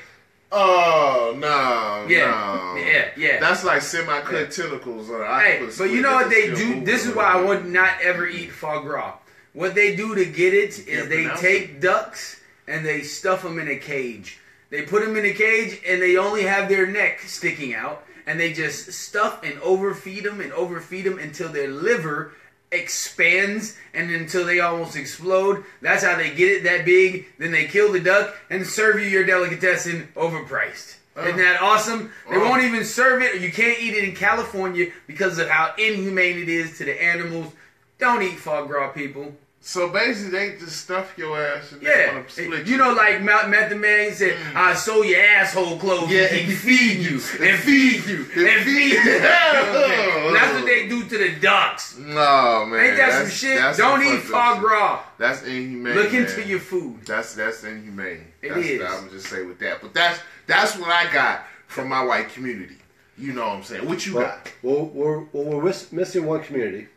Oh no, Yeah. no. Yeah. That's like semi-cut tentacles on an Hey, octopus. but you know what they do? This is why I would not ever eat foie gras. What they do to get it is they take ducks and they stuff them in a cage. They put them in a cage and they only have their neck sticking out, and they just stuff and overfeed them until their liver expands and until they almost explode. That's how they get it that big. Then they kill the duck and serve you your delicatessen overpriced. Isn't that awesome? They won't even serve it, or you can't eat it in California because of how inhumane it is to the animals. Don't eat foie gras, people. So basically, they just stuff your ass and they Yeah, want to split you know, like Method Man said, "I sew your asshole clothes and keep feeding you and feed you and feed you." That's what they do to the ducks. No, man. Ain't that some shit? Don't eat foie gras. That's inhumane. Look into your food. That's inhumane. It That's is. what I would just say with that. But that's what I got from my white community. You know what I'm saying? What you got? Well, we're missing one community.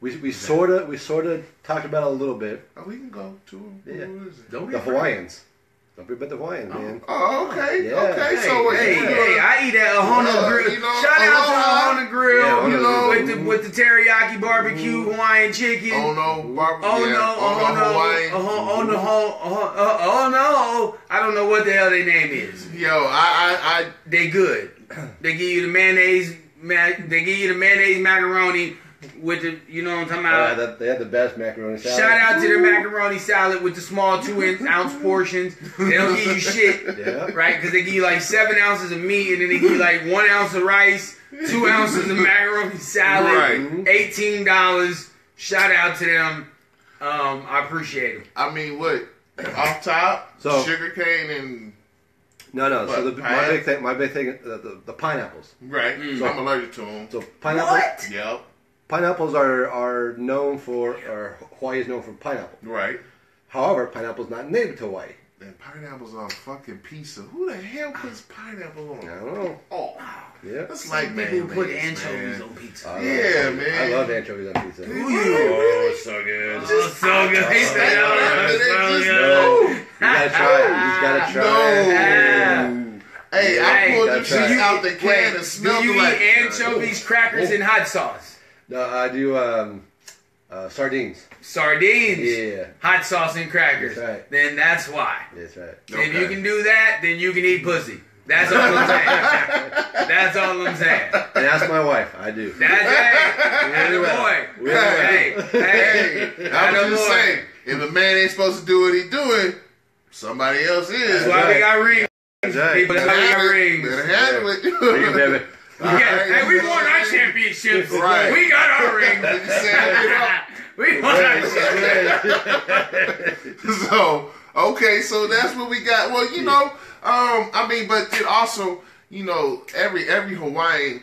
We sort of talked about it a little bit. Oh, we can go to them. Yeah. Who is it? The Hawaiians. Don't forget the Hawaiians, man. Oh, okay. Yeah. Okay. So Hey, I eat at Ahona Grill. you know, Shout out to Aloha. Ahona Grill. Yeah, you know, Ahona with the teriyaki barbecue Hawaiian chicken. Oh no, barbecue. Oh yeah. no, Hawaiian. oh no, I don't know what the hell their name is. Yo, I They good. They give you the mayonnaise. They give you the mayonnaise macaroni with the, you know what I'm talking about. They had the best macaroni salad. Shout out to the macaroni salad with the small 2-ounce portions. They don't give you shit, Yeah. right? Because they give you like 7 ounces of meat, and then they give you like 1 ounce of rice, 2 ounces of macaroni salad, Right. $18. Shout out to them. I appreciate them. I mean, what off top? So- sugar cane and No. So What, my big thing, the pineapples. right. So I'm allergic to them. So pineapples. What? Yep. Pineapples are known for, or Hawaii is known for pineapple. Right. However, pineapple's not native to Hawaii. And pineapples on a fucking pizza. Who the hell puts pineapple on? I don't know. Oh, Yeah. that's like People mayonnaise, put man. anchovies on pizza. Yeah, man. I love anchovies on pizza. Who you? Oh, it's so good. Oh, so good. Taste that Oh, after so that, just- good. no. You gotta try it. You just gotta try No. it. Hey, I Hey, pulled them that's shits right. out the can and smelled do you them like eat anchovies, crackers, and hot sauce? No, I do sardines. Sardines, Yeah. hot sauce, and crackers. That's right. Then that's why. That's right. If you can do that, then you can eat pussy. That's all I'm saying. That's all I'm saying. And ask my wife. I do. That's hey, Really well. boy. Really well. Hey, Hey, I was just boy. saying, if a man ain't supposed to do what he doing, somebody else is. That's why we got rings. That's right. People, that's why we got rings. Better handle it. Bring it, baby. Hey, we won our championships. Right. We got our rings. You said We won our championships. So, okay, so that's what we got. Well, you know, I mean, but it also, you know, every Hawaiian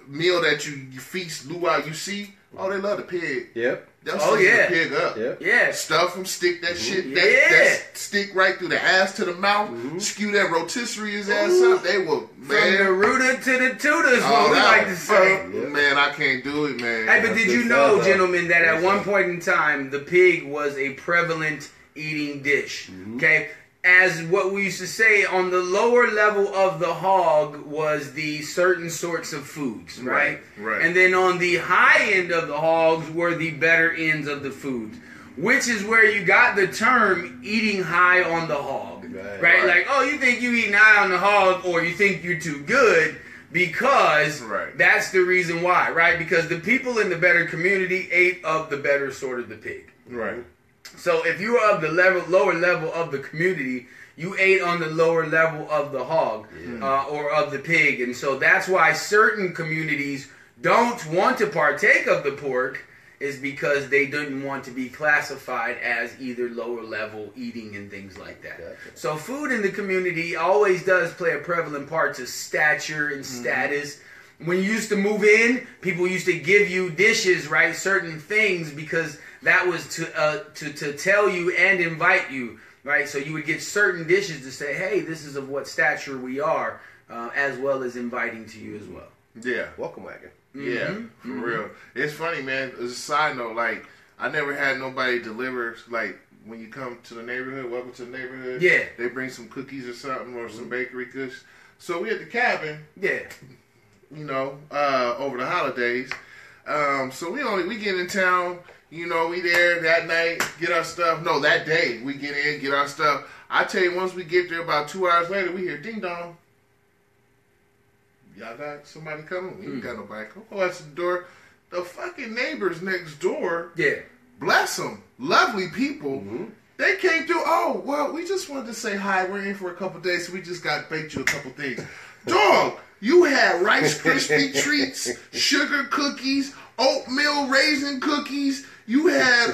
meal that you feast, luau, you see, oh, they love the pig. Yep. They'll Oh, season yeah. the pig up. Yep. Yeah. Stuff them, stick that shit, Yeah. that stick right through the ass to the mouth, skew that rotisserie his ass up. They will, From man. the rooter to the tutor is Oh, what we that like to say. Man, I can't do it, man. Hey, but did you good know, stuff, gentlemen, that at Yes, one sir. point in time, the pig was a prevalent eating dish? Okay? As what we used to say, on the lower level of the hog was the certain sorts of foods, right? Right. And then on the high end of the hogs were the better ends of the foods, which is where you got the term eating high on the hog, right? Right. Like, oh, you think you eating high on the hog, or you think you're too good. because Right. that's the reason why, right? Because the people in the better community ate of the better sort of the pig. Right. So if you are of the lower level of the community, you ate on the lower level of the hog or of the pig. And so that's why certain communities don't want to partake of the pork, is because they didn't want to be classified as either lower level eating and things like that. Gotcha. So food in the community always does play a prevalent part to stature and status. When you used to move in, people used to give you dishes, right? Certain things, because that was to tell you and invite you, right? So you would get certain dishes to say, hey, this is of what stature we are, as well as inviting to you as well. Yeah. Welcome wagon. Yeah, for real. It's funny, man. As a side note, like, I never had nobody deliver, like, when you come to the neighborhood, welcome to the neighborhood. Yeah. They bring some cookies or something, or some bakery goods. So we at the cabin, Yeah. you know, over the holidays. So we get in town, you know, we there that night, get our stuff. No, that day, we get in, get our stuff. I tell you, once we get there, about 2 hours later, we hear ding dong. Y'all got somebody coming? We ain't got nobody coming. Oh, that's the door. The fucking neighbors next door, Yeah. bless them, lovely people. They came through. Oh, well, we just wanted to say hi. We're in for a couple days, so we just got baked you a couple things. Dog, you had Rice Krispie treats, sugar cookies, oatmeal raisin cookies. You had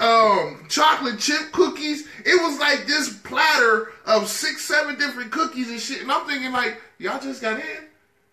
chocolate chip cookies. It was like this platter of 6, 7 different cookies and shit. And I'm thinking, like, y'all just got in?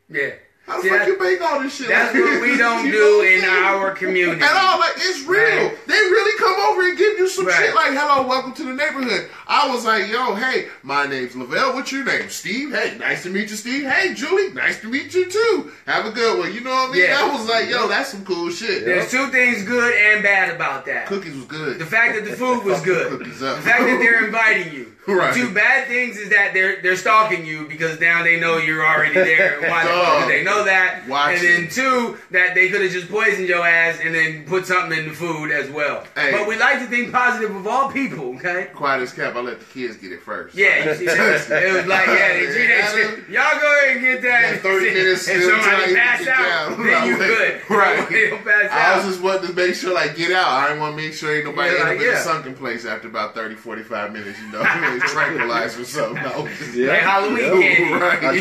Yeah. How the fuck you bake all this shit? That's like what we don't You know do what I'm in saying? our community. At all, like, it's real. Right. They really come over and give you some Right. shit like, hello, welcome to the neighborhood. I was like, yo, hey, my name's Lavelle. What's your name? Steve? Hey, nice to meet you, Steve. Hey, Julie, nice to meet you, too. Have a good one. You know what I mean? Yeah. I was like, yo, that's some cool shit. There's two things good and bad about that. Cookies was good. The fact that the food was good. Cookies up. The fact that they're inviting you. Right. Two bad things is that they're stalking you, because now they know you're already there. Why the fuck do they know that? Watch and then it. two, that they could have just poisoned your ass and then put something in the food as well. Hey. But we like to think positive of all people, okay? Quiet as kept. I let the kids get it first. Yeah, you see that? It was like, yeah, they treat that shit. Y'all go ahead and get that. Yeah, 30 minutes If still somebody till you pass get out, down. then you good. Right. They don't pass I was out. just wanting to make sure, like, get out. I didn't want to make sure ain't nobody Yeah, end like, up in yeah. a sunken place after about 30, 45 minutes, you know. They tranquilized or something. No. Like Halloween Yeah. candy.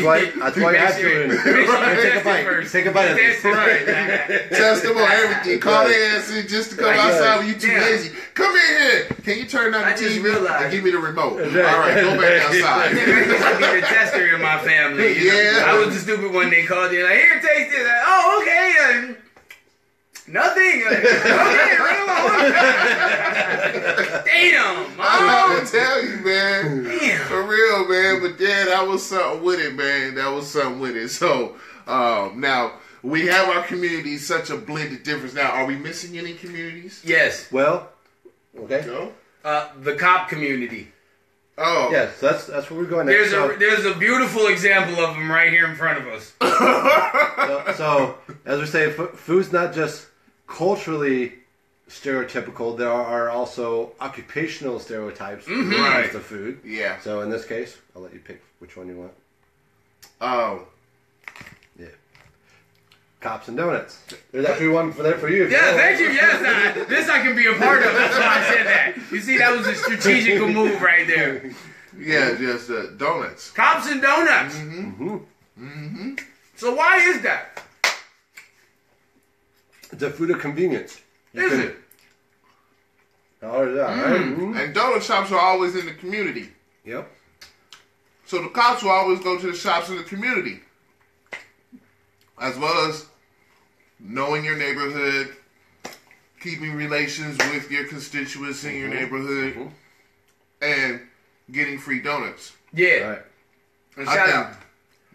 Right. That's why you have to take a bite. First. Take a bite of this. Right. Test them on everything. Call their ass in just to come Right. outside when you too Yeah. lazy. Come in here. Can you turn on I the just TV realized- and give me the remote? Right. All right, go back outside. I used to be the tester in my family. You know? Yeah. I was the stupid one. They called you like, here, taste this. Like, oh, okay. Nothing. Like, okay, damn, Mom. I'm tell you, man. Damn. For real, man. But yeah, that was something with it, man. That was something with it. So, now, we have our communities, such a blended difference. Now, are we missing any communities? Yes. Well, okay. No? The cop community. Oh. Yes, that's where we're going next. There's a beautiful example of them right here in front of us. So, as we say, food's not just culturally stereotypical. There are also occupational stereotypes when it Right. comes to food. Yeah. So in this case, I'll let you pick which one you want. Oh. Yeah. Cops and donuts. There's actually one for you. Yeah, thank you. Yes, this I can be a part of. That's why I said that. You see, that was a strategical move right there. Yeah, just donuts. Cops and donuts. So why is that? It's a food of convenience. Is it? Oh, yeah, right? Mhm. And donut shops are always in the community. Yep. So the cops will always go to the shops in the community. As well as knowing your neighborhood, keeping relations with your constituents in your neighborhood, and getting free donuts. Yeah. All right. And I shout think out.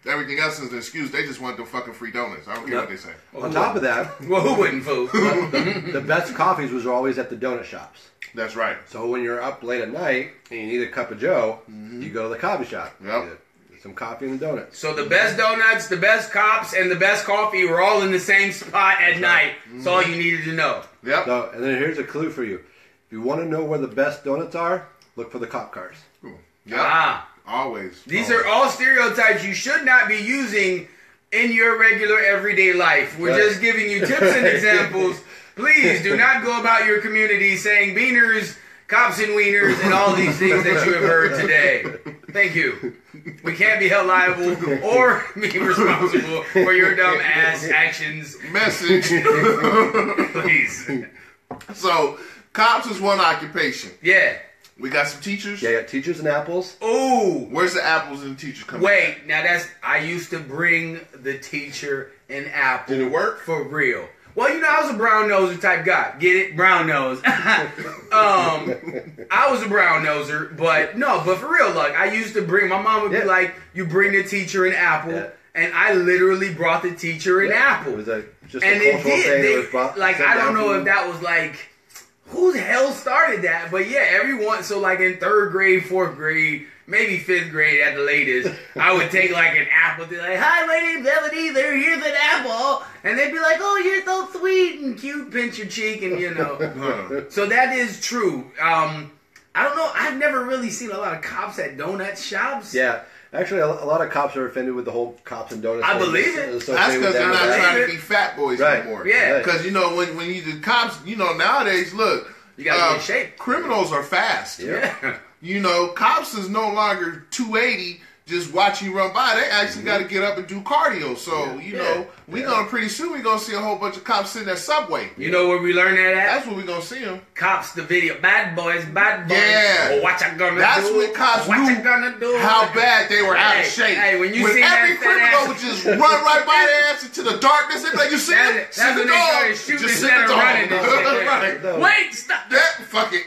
everything else is an excuse. They just want them fucking free donuts. I don't care what they say. On top of that, Well, who wouldn't, fool? the best coffees was always at the donut shops. That's right. So when you're up late at night and you need a cup of Joe, you go to the coffee shop. Yep. Get some coffee and donuts. So the best donuts, the best cops, and the best coffee were all in the same spot at night. That's all you needed to know. Yep. So, and then here's a clue for you. If you want to know where the best donuts are, look for the cop cars. Yep. Ah. Always. These Always. are all stereotypes you should not be using in your regular everyday life. We're just giving you tips and examples. Please do not go about your community saying beaners, cops and wieners, and all these things that you have heard today. Thank you. We can't be held liable or be responsible for your dumb ass actions. Message. Please. So, cops is one occupation. Yeah. We got some teachers. Yeah, teachers and apples. Ooh. Where's the apples and the teachers coming? Wait, now I used to bring the teacher an apple. Did it work? For real. Well, you know, I was a brown noser type guy. Get it? Brown nose. I was a brown noser, but for real, like, I used to bring, my mom would be like, you bring the teacher an apple, and I literally brought the teacher an apple. It was just and a cultural thing. I don't know if that was like, who the hell started that? But yeah, everyone, so like in 3rd grade, 4th grade, maybe 5th grade at the latest, I would take like an apple. They're like, hi, my name's Ebenezer, here's an apple. And they'd be like, oh, you're so sweet and cute, pinch your cheek, and you know. So that is true. I don't know, I've never really seen a lot of cops at donut shops. Yeah. Actually, a lot of cops are offended with the whole cops and donuts. I believe it. That's because they're not trying to be fat boys anymore. Yeah. Because, you know, when you do cops, you know, nowadays, look. You got to get in shape. Criminals are fast. Yeah. You know, cops is no longer 280 just watch you run by. They actually got to get up and do cardio. So, you know, we gonna pretty soon we gonna see a whole bunch of cops sitting at Subway. You know where we learn that at? That's where we gonna see them. Cops, the video. Bad boys. Yeah. Oh, what you gonna do? That's when cops what knew you gonna do? how bad they were out of shape. Hey, when you when see every that criminal would just run right by their ass into the darkness and like, you see it? That's when they started shooting instead of running and shit. Right. Wait, stop. That fuck it.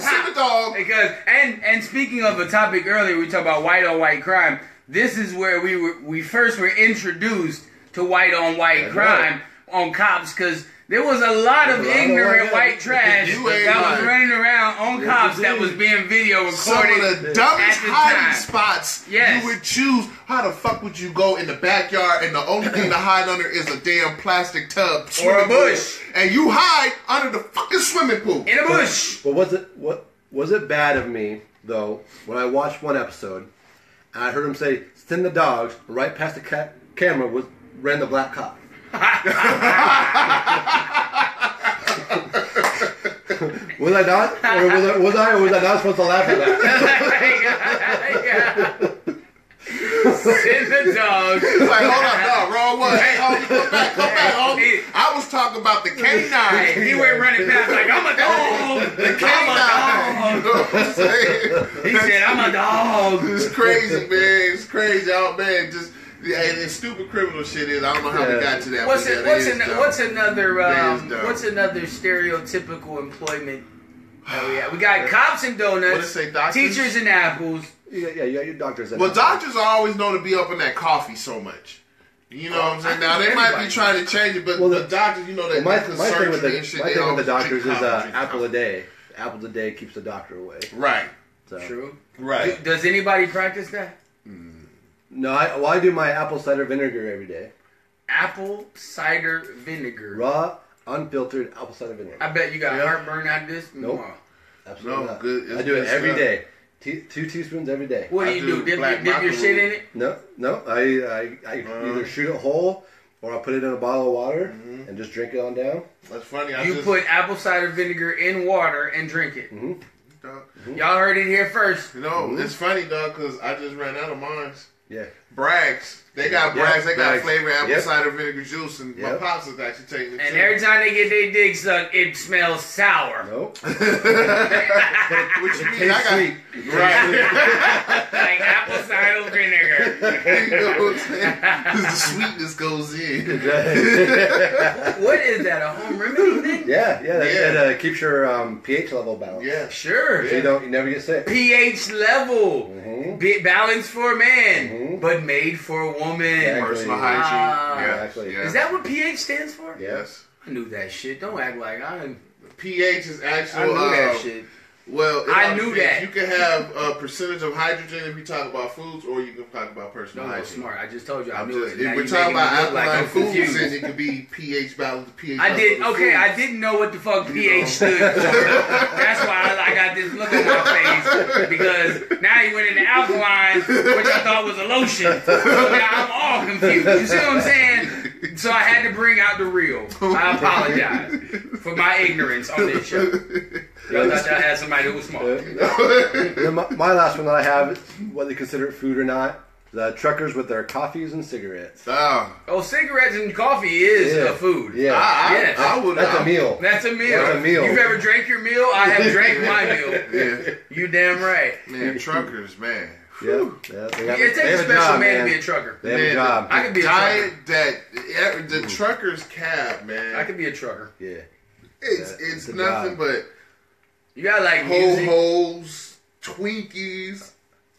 See the dog. Because and speaking of a topic earlier, we talked about white on white crime. This is where we first were introduced to white on white crime on cops, because there was a lot of ignorant white trash that was running around on cops that was being video recorded. Some of the dumbest hiding spots you would choose. How the fuck would you go in the backyard and the only thing to hide under is a damn plastic tub or a bush, and you hide under the fucking swimming pool in a bush? But was it bad of me though when I watched one episode and I heard him say, "Send the dogs," right past the camera ran the black cop. Was I not? Or was I not supposed to laugh at that? Send the dogs. Like, hold on, no, wrong one. Hey, homie, come back, homie. I was talking about the canine. He went running past like, I'm a dog. The canine. You know what I'm saying? He said, I'm a dog. It's crazy, man. It's crazy. Oh, man, just... Yeah, and stupid criminal shit is. I don't know how we got to that. What's another stereotypical employment? We got cops and donuts, teachers and apples. Yeah, you got your doctors. Well, doctors are always known to be up in that coffee so much. You know what I'm saying? Now they might be trying to change it, but the doctors, you know, that my thing with the doctors is apple a day. Apple a day keeps the doctor away. Right. So. True. Right. Does anybody practice that? No, I do my apple cider vinegar every day. Apple cider vinegar. Raw, unfiltered apple cider vinegar. I bet you got heartburn out of this. Nope. Absolutely not. Good. I do it every day. 2 teaspoons every day. What do you do? Dip your shit in it? No. I either shoot it whole or I put it in a bottle of water and just drink it on down. That's funny. You put apple cider vinegar in water and drink it. Mm-hmm. Y'all heard it here first. You know, it's funny, dog, because I just ran out of mine. Yeah. Bragg's. They got Bragg's. They got Bragg's. flavored apple cider vinegar juice, and my pops is actually taking it. And every time they get their dick sucked, it smells sour. Nope. What you mean? I got sweet. Right. Like apple cider vinegar. You know what I'm saying? Because the sweetness goes in. What is that? A home remedy thing? Yeah. That keeps your pH level balanced. Yeah. Sure. So you never get sick. pH level. Balanced for a man, but made for a woman. Exactly. Personal hygiene. Exactly. Yeah. Is that what pH stands for? Yes. I knew that shit. Don't act like pH is actual. I knew that shit. Well, I knew that. You can have a percentage of hydrogen if you talk about foods, or you can talk about personal hygiene. Smart. I just told you. I If knew it. Now we're you talking about making me look like alkaline I'm foods, confused. then it could be pH balance. pH. I did. balance of Okay, foods. I didn't know what the fuck pH stood for. That's why I got this look on my face because now he went into alkaline, which I thought was a lotion. So now I'm all confused. You see what I'm saying? So I had to bring out the real. I apologize for my ignorance on this show. Y'all thought y'all had somebody who was smart. My last one that I have, whether you consider it food or not, the truckers with their coffees and cigarettes. Oh, cigarettes and coffee is a food. Yeah. I would. That's a meal. That's a meal. That's a meal. You've ever drank your meal? I have drank my meal. Yeah. You damn right. Man, truckers, man. Yeah. It takes a special man to be a trucker. They have a job. I could be a trucker. The trucker's cab, man. I could be a trucker. Yeah. It's nothing but you got like music. ho-hos, Twinkies.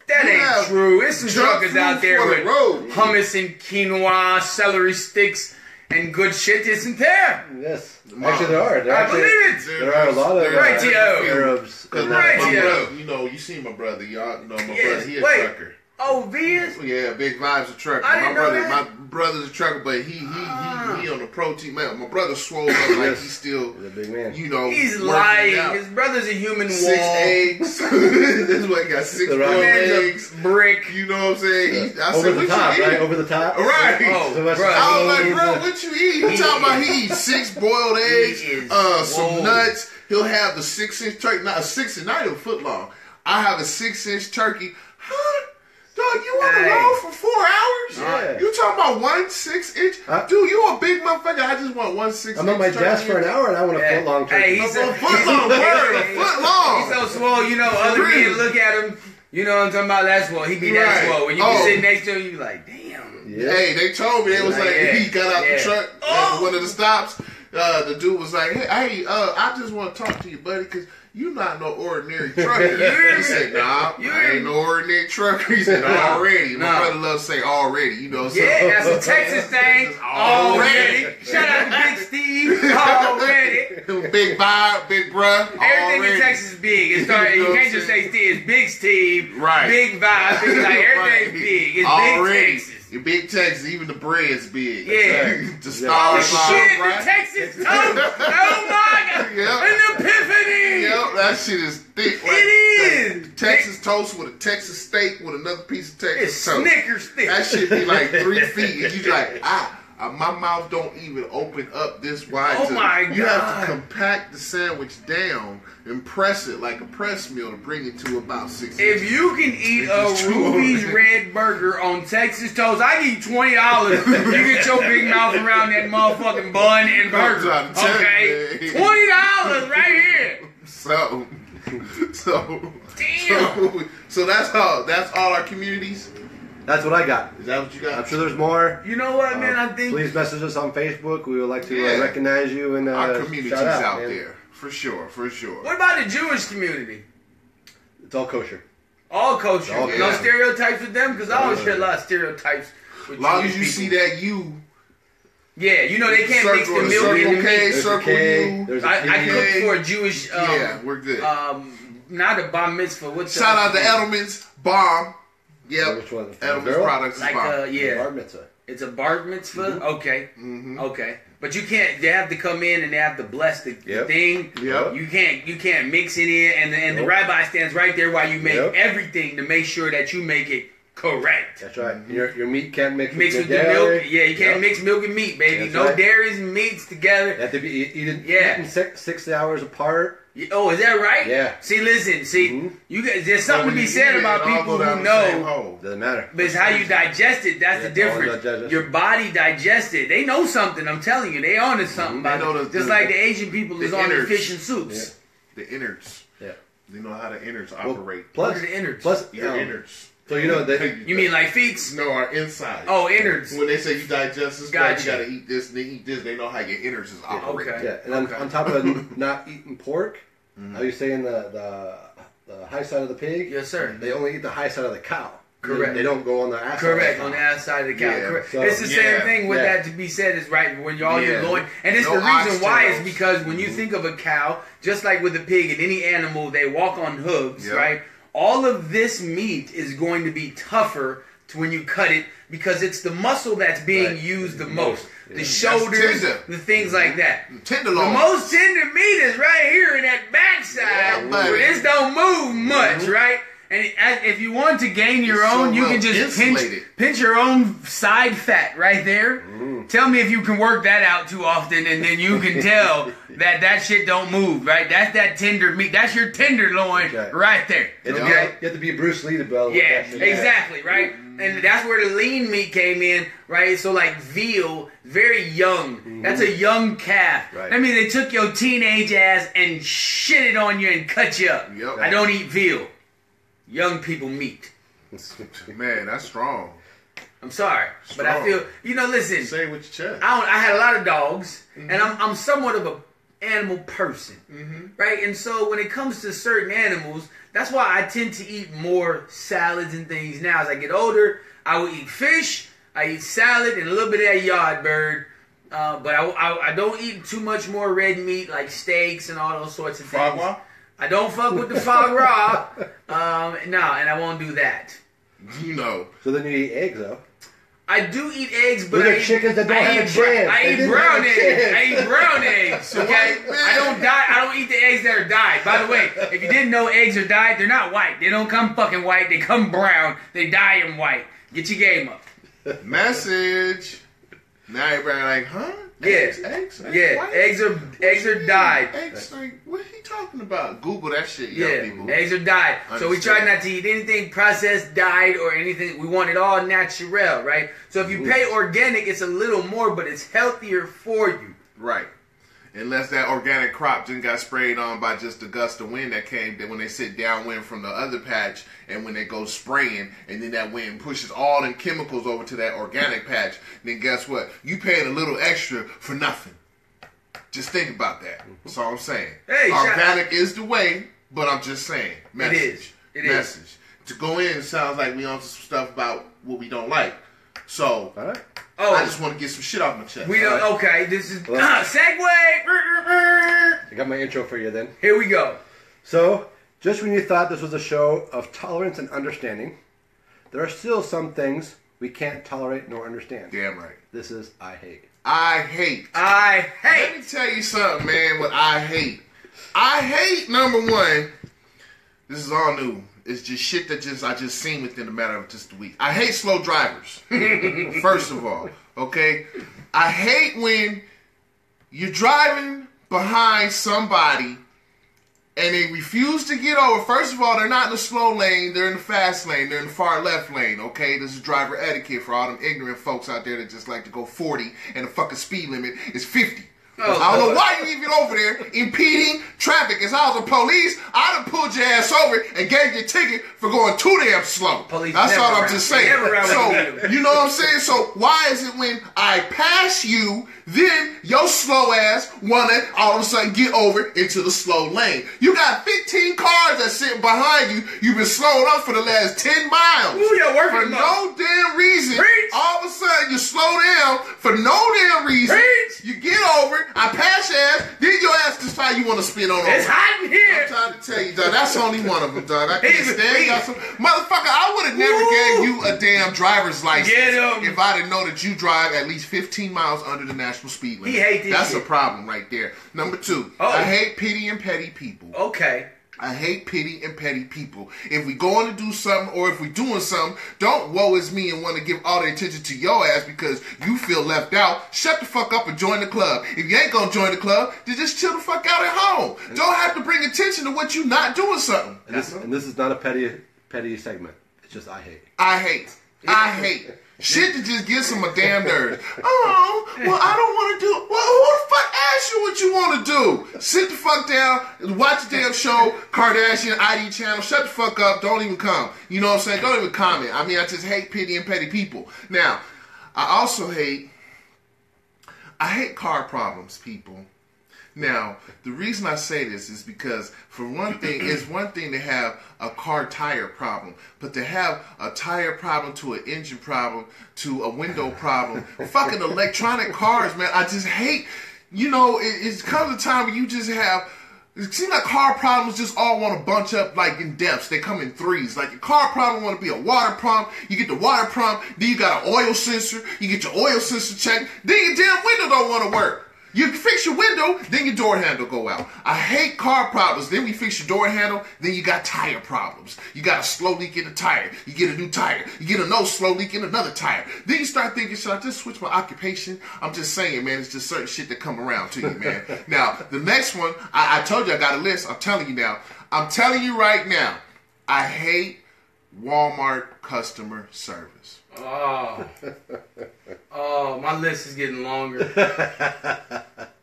That ain't true. It's some truckers out there with hummus and quinoa, celery sticks, and good shit. Isn't there? Yes. Actually, there are. I believe it. There are a lot of Arabs. You know, you see my brother. Y'all know my brother. He a trucker. Oh, V is? Yeah, Big Vibes a trucker. I didn't know that. My brother's a trucker, but he on the protein. Man, my brother swole up like he's still a big man. You know, he's lying. Out. His brother's a human wall. 6 eggs. This way got 6 boiled eggs. Brick. You know what I'm saying? I over said, the top, right? Over the top. Right. Oh, so bro. I was like, bro, what you eat? He talking about he eats 6 boiled eggs, some nuts. He'll have the 6-inch turkey, not a 6-inch, not even a foot long. I have a 6-inch turkey. Huh? Dog, you on the road for 4 hours? Yeah. You talking about 1 6-inch? Dude, you a big motherfucker. I just want 1 6-inch. I'm on my desk for an hour and I want a foot long turkey. Hey, he's a foot long. A foot long. He's so swole, you know, other men look at him. You know what I'm talking about? That's swole. He be that swole. When you be sitting next to him, you be like, damn. Yeah. Hey, they told me, they was like he got out the truck at one of the stops. The dude was like, hey, I just want to talk to you, buddy, because you not no ordinary trucker. He said, nah, I ain't no ordinary trucker. He said, already. My brother loves to say already, you know. So. Yeah, that's a Texas thing. Already. Shout out to Big Steve. Already. Big Bob, Big Bruh. Everything in Texas is big. It's you can't just say Steve. It's Big Steve. Right. Big Bob. It's like everything's big. It's Big Texas. Your big Texas, even the bread's big. Yeah. The stars shit, right? The Texas toast. Oh my God. Yep. An epiphany. Yep, that shit is thick. Right? It is. Texas toast with a Texas steak with another piece of Texas toast. Snickers thick. That shit be like 3 feet. And you like, my mouth don't even open up this wide. Oh my God. You have to compact the sandwich down and press it like a press meal to bring it to about 6 inches. If you can eat a Ruby's Red Burger on Texas toast, I give you $20. You get your big mouth around that motherfucking bun and burger. Okay? $20 right here. So damn. So that's all our communities. That's what I got. Is that what you got? I'm sure there's more. You know what, man? I think. Please message us on Facebook. We would like to recognize you and our communities shout out there. For sure. What about the Jewish community? It's all kosher. All kosher. No stereotypes with them? Because I always hear a lot of stereotypes with as long Jewish as you see that you. Yeah, you know they can't mix the milk in the meat. Circle U. I cooked for a Jewish. We're good. Not a bar mitzvah. What's shout out to Edelman's Bomb. Yep. Which one? Edelman's products is like bomb. Bar mitzvah. It's a bar mitzvah. Mm-hmm. Okay. Mm-hmm. Okay. But you can't. They have to come in and they have to bless the thing. Yep. You can't mix it in, and the rabbi stands right there while you make everything to make sure that you make it correct. That's right. Your meat can't mix with the dairy. milk. Yeah, you can't mix milk and meat, baby. That's no right. dairies and meats together. They have to be eaten 6 hours apart. Oh, is that right? Yeah. See, listen. You guys, there's something to be said about people who know. Doesn't matter. But it's how you digest it. That's the difference. Your body digests it. They know something. I'm telling you, they onto something. Just like the Asian people is on their fish and soups. Yeah. The innards. Yeah. They know how the innards operate. What are the innards? Plus, your innards. So you know that you mean like feets? No, our inside. Oh, innards. When they say you digest this, you gotta eat this and eat this. They know how your innards is operating. Okay. Yeah, and on top of not eating pork, how you saying the high side of the pig? Yes, sir. They only eat the high side of the cow. Correct. They don't go on the ass. Correct, side on the ass side of the cow. Yeah. Correct. So, it's the same thing with that to be said is right when you're all your loin. And it's the reason why is because when you think of a cow, just like with a pig and any animal, they walk on hooves, right? All of this meat is going to be tougher when you cut it because it's the muscle that's being used the most. The shoulders, the things like that. Tenderloin. The most tender meat is right here in that backside where this don't move much, right? And if you want to gain your own, you can just pinch your own side fat right there. Tell me if you can work that out too often, and then you can tell that shit don't move, right? That's that tender meat. That's your tenderloin right there. Okay? You have to be Bruce Lee to build. Yeah, exactly, right? And that's where the lean meat came in, right? So like veal, very young. That's a young calf. Right. I mean, they took your teenage ass and shit it on you and cut you up. Yep. I don't eat veal. Young people meat. Man, that's strong. I'm sorry, but I feel listen. Say it with your chest. I had a lot of dogs, and I'm somewhat of a animal person, right? And so when it comes to certain animals, that's why I tend to eat more salads and things now. As I get older, I will eat fish, I eat salad, and a little bit of that yard bird. But I don't eat too much more red meat like steaks and all those sorts of things. Foie gras? I don't fuck with the foie gras. And I won't do that. No. So then you eat eggs, though. I do eat eggs, but I eat chickens that don't have a chance. I eat brown eggs. I eat brown eggs. Okay, I don't eat the eggs that are dyed. By the way, if you didn't know eggs are dyed, they're not white. They don't come fucking white. They come brown. They dye them white. Get your game up. Message. Now everybody like, huh? Eggs? Yeah, White? eggs are dyed. Eggs, like, what are you talking about? Google that shit, people. Eggs are dyed. So we try not to eat anything processed, dyed, or anything. We want it all natural, right? So if you pay organic, it's a little more, but it's healthier for you. Right. Unless that organic crop just got sprayed on by just a gust of wind that came when they sit downwind from the other patch, and when they go spraying, and then that wind pushes all them chemicals over to that organic patch, then guess what? You paying a little extra for nothing. Just think about that. That's all I'm saying. Hey, organic is the way, but I'm just saying. Message. It Message. is. To go in, it sounds like we on some stuff about what we don't like. So, All right. I just want to get some shit off my chest. We don't. Okay, this is segue. I got my intro for you then. Here we go. So, just when you thought this was a show of tolerance and understanding, there are still some things we can't tolerate nor understand. Damn right. This is I Hate. I hate. Let me tell you something, man, what I hate. I hate, number one, this is all new. It's just shit that I just seen within a matter of just a week. I hate slow drivers. First of all, okay? I hate when you're driving behind somebody and they refuse to get over. First of all, they're not in the slow lane. They're in the fast lane. They're in the far left lane, okay? This is driver etiquette for all them ignorant folks out there that just like to go 40 and the fucking speed limit is 50. I don't know why you even over there impeding traffic. As I was a police, I'd have pulled your ass over and gave you a ticket for going too damn slow. That's all I'm just saying. So, you know what I'm saying? So, why is it when I pass you, then your slow ass wanna all of a sudden get over into the slow lane? You got 15 cars that's sitting behind you. You've been slowing up for the last 10 miles. Ooh, you're working for no damn reason. Preach. All of a sudden, you slow down for no damn reason. Preach. You get over. I pass your ass, then your ass decide you want to spin on over. It's hot in here. I'm trying to tell you, dog. That's only one of them, dog. I can't stand y'all. Motherfucker, I would have never gave you a damn driver's license if I didn't know that you drive at least 15 miles under the national speed limit. He hate this That's shit. a problem right there. Number two, I hate pity and petty people. Okay. I hate pity and petty people. If we going to do something or if we doing something, don't woe is me and want to give all the attention to your ass because you feel left out. Shut the fuck up and join the club. If you ain't gonna join the club, then just chill the fuck out at home. Don't have to bring attention to what you not doing something. And this is not a petty segment. It's just I hate. I hate. Shit that just gets on my damn nerves. Oh, well, I don't want to do it. Well, who the fuck asked you what you want to do? Sit the fuck down, watch the damn show, Kardashian ID channel, shut the fuck up, don't even come. You know what I'm saying? Don't even comment. I mean, I just hate pity and petty people. Now, I also hate car problems, people. Now, the reason I say this is because, for one thing, it's one thing to have a car tire problem, but to have a tire problem to an engine problem to a window problem, fucking electronic cars, man, I just hate, it comes a time when you just have It seems like car problems just all want to bunch up like in depths. They come in threes. Like your car problem want to be a water problem. You get the water problem. Then you got an oil sensor. You get your oil sensor checked. Then your damn window don't want to work. You fix your window, then your door handle go out. I hate car problems. Then we fix your door handle, then you got tire problems. You got a slow leak in a tire. You get a new tire. You get a slow leak in another tire. Then you start thinking, should I just switch my occupation? I'm just saying, man, it's just certain shit that come around to you, man. Now, the next one, I told you I got a list. I'm telling you now. I'm telling you right now, I hate Walmart customer service. Oh, my list is getting longer.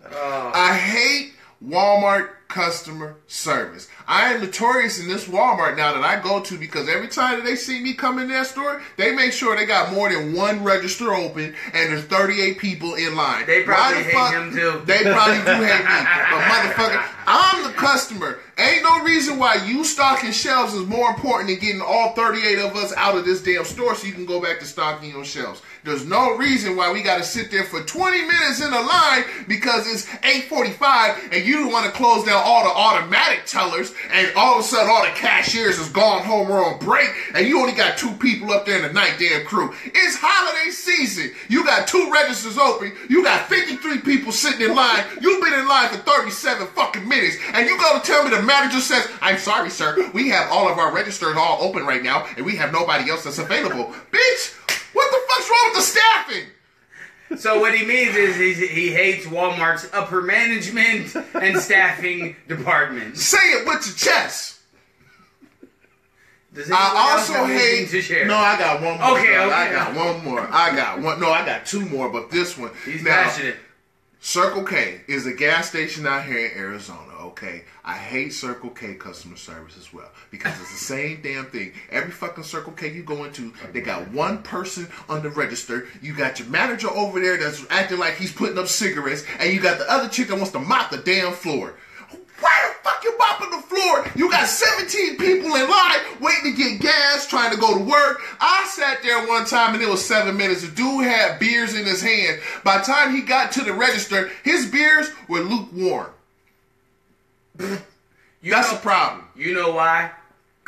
I hate Walmart customer service. I am notorious in this Walmart now that I go to because every time that they see me come in their store, they make sure they got more than one register open and there's 38 people in line. They probably hate him too. They probably do hate me. But motherfucker, I'm the customer. Ain't no reason why you stocking shelves is more important than getting all 38 of us out of this damn store so you can go back to stocking your shelves. There's no reason why we got to sit there for 20 minutes in a line because it's 8:45 and you want to close down all the automatic tellers and all of a sudden all the cashiers is gone home or on break and you only got 2 people up there in the night damn crew. It's holiday season. You got 2 registers open. You got 53 people sitting in line. You've been in line for 37 fucking minutes and you go to tell me the manager says, I'm sorry, sir. We have all of our registers all open right now and we have nobody else that's available. Bitch, what the fuck's wrong with the staffing? So what he means is he hates Walmart's upper management and staffing department. Say it with your chest. Does anyone else have anything to share? No, I got one more. Okay. I got one more. I got 2 more, but this one. He's passionate. Circle K is a gas station out here in Arizona, okay? I hate Circle K customer service as well because it's the same damn thing. Every fucking Circle K you go into, they got one person on the register. You got your manager over there that's acting like he's putting up cigarettes, and you got the other chick that wants to mop the damn floor. Why the fuck you mopping the floor? You got 17 people in line waiting to get gas, trying to go to work. I sat there one time and it was 7 minutes. The dude had beers in his hand. By the time he got to the register, his beers were lukewarm. That's a problem. You know why?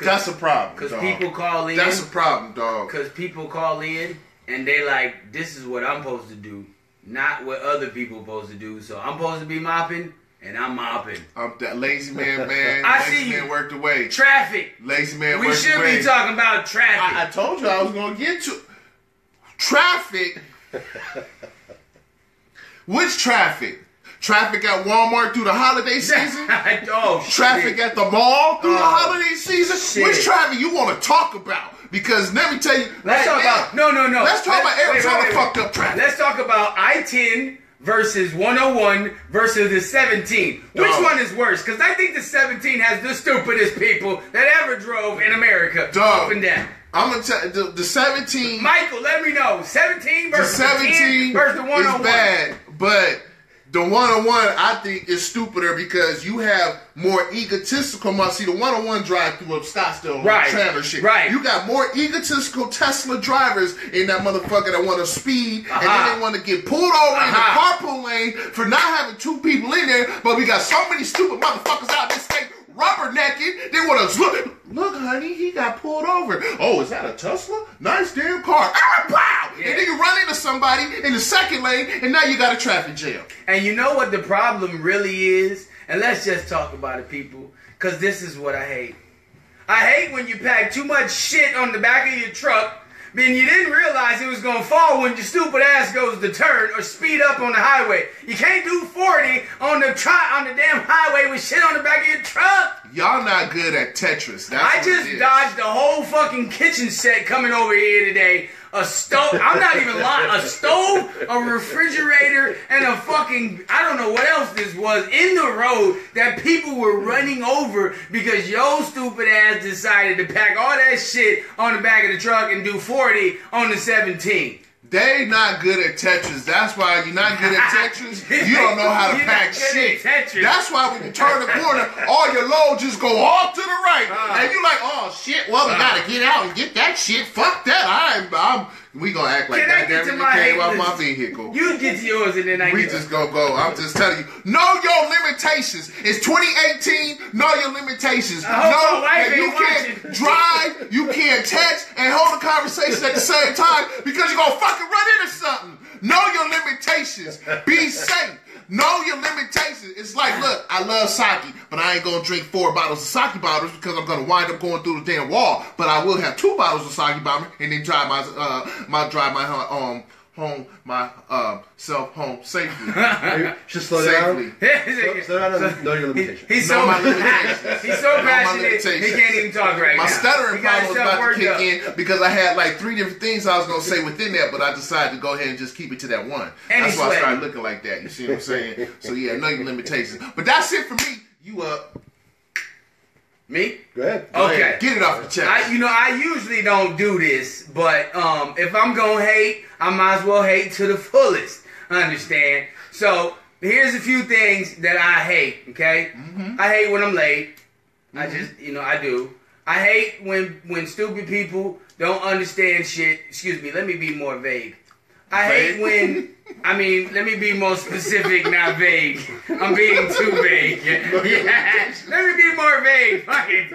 That's a problem. Because people call in. That's a problem, dog. Because people call in and they like, this is what I'm supposed to do, not what other people are supposed to do. So I'm supposed to be mopping. And I'm mopping. I'm that lazy man. I lazy see you. Man worked away. Traffic. Lazy man we worked away. We should be talking about traffic. I told you I was going to get to traffic. Which traffic? Traffic at Walmart through the holiday season? Traffic at the mall through the holiday season? Shit. Which traffic you want to talk about? Because let me tell you. Let's talk about. No. Let's talk about Arizona fucked up traffic. Let's talk about I-10 versus 101 versus the 17. Which one is worse? Because I think the 17 has the stupidest people that ever drove in America up and down. I'm going to tell you, the 17... Michael, let me know. 17 versus the 17 versus the 101. Is bad, but the 101 I think is stupider because you have more egotistical... See, the 101 drive through of Scottsdale trailer shit. Right. You got more egotistical Tesla drivers in that motherfucker that want to speed and then they want to get pulled over in the carpool lane for not having 2 people in there, but we got so many stupid motherfuckers out in this state rubbernecking. They want to look, honey, he got pulled over. Oh, is that a Tesla? Nice damn car. Pow! Yeah. And then you run into somebody in the second lane, and now you got a traffic jam. And you know what the problem really is? And let's just talk about it, people, because this is what I hate. I hate when you pack too much shit on the back of your truck, then you didn't realize it was going to fall when your stupid ass goes to turn or speed up on the highway. You can't do 40 on the damn highway with shit on the back of your truck. Y'all not good at Tetris. I just dodged the whole fucking kitchen set coming over here today. A stove, I'm not even lying, a stove, a refrigerator, and a fucking, I don't know what else this was, in the road that people were running over because your stupid ass decided to pack all that shit on the back of the truck and do 40 on the 17. They not good at Tetris. That's why you're not good at Tetris. You don't know how to pack shit. That's why when you turn the corner, all your load just go off to the right. And you're like, oh shit, well we gotta get out and get that shit. Fuck that. We gonna act like Can I that get to damn my it came hate off my list? vehicle. You get to yours and then I We get just gonna go. I'm just telling you. Know your limitations. It's 2018. Know your limitations. I hope my Know wife that you ain't can't watching. drive, you can't text, and hold a conversation at the same time because you're gonna fucking run into something. Know your limitations. Be safe. Know your limitations. It's like, look, I love sake, but I ain't gonna drink 4 bottles of sake bottles because I'm gonna wind up going through the damn wall. But I will have 2 bottles of sake bottle and then drive my self home safely. Just slow Safely. down. Slow down and know your limitations. He's Know so my limitations. he's so Know my passionate. limitations. He can't even talk right now. My stuttering He got problem was himself about to worked kick up. in because I had like 3 different things I was going to say within that, but I decided to go ahead and just keep it to that one. And That's he's why I sweating. started looking like that. You see what I'm saying? So yeah, know your limitations. But that's it for me. You up. Me? Go ahead. Go Okay. ahead. Get it off the chest. I usually don't do this, but if I'm gonna hate, I might as well hate to the fullest. Understand? So here's a few things that I hate. Okay, I hate when I'm late. I just, I do. I hate when stupid people don't understand shit. Excuse me. Let me be more vague. I hate when. Let me be more specific, not vague. I'm being too vague. Yeah. Let me be more vague. Fuck it.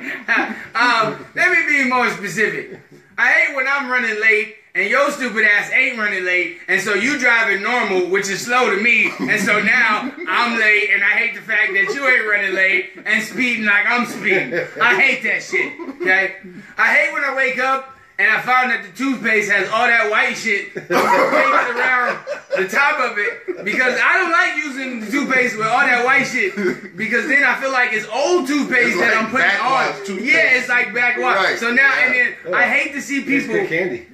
Let me be more specific. I hate when I'm running late and your stupid ass ain't running late, and so you driving normal, which is slow to me, and so now I'm late, and I hate the fact that you ain't running late and speeding like I'm speeding. I hate that shit, okay? I hate when I wake up and I found that the toothpaste has all that white shit painted around the top of it, because I don't like using the toothpaste with all that white shit, because then I feel like it's old toothpaste It's that like I'm putting backwash on. toothpaste. Yeah, it's like backwash. Right. So now, Yeah. and then I hate to see It's people. good candy.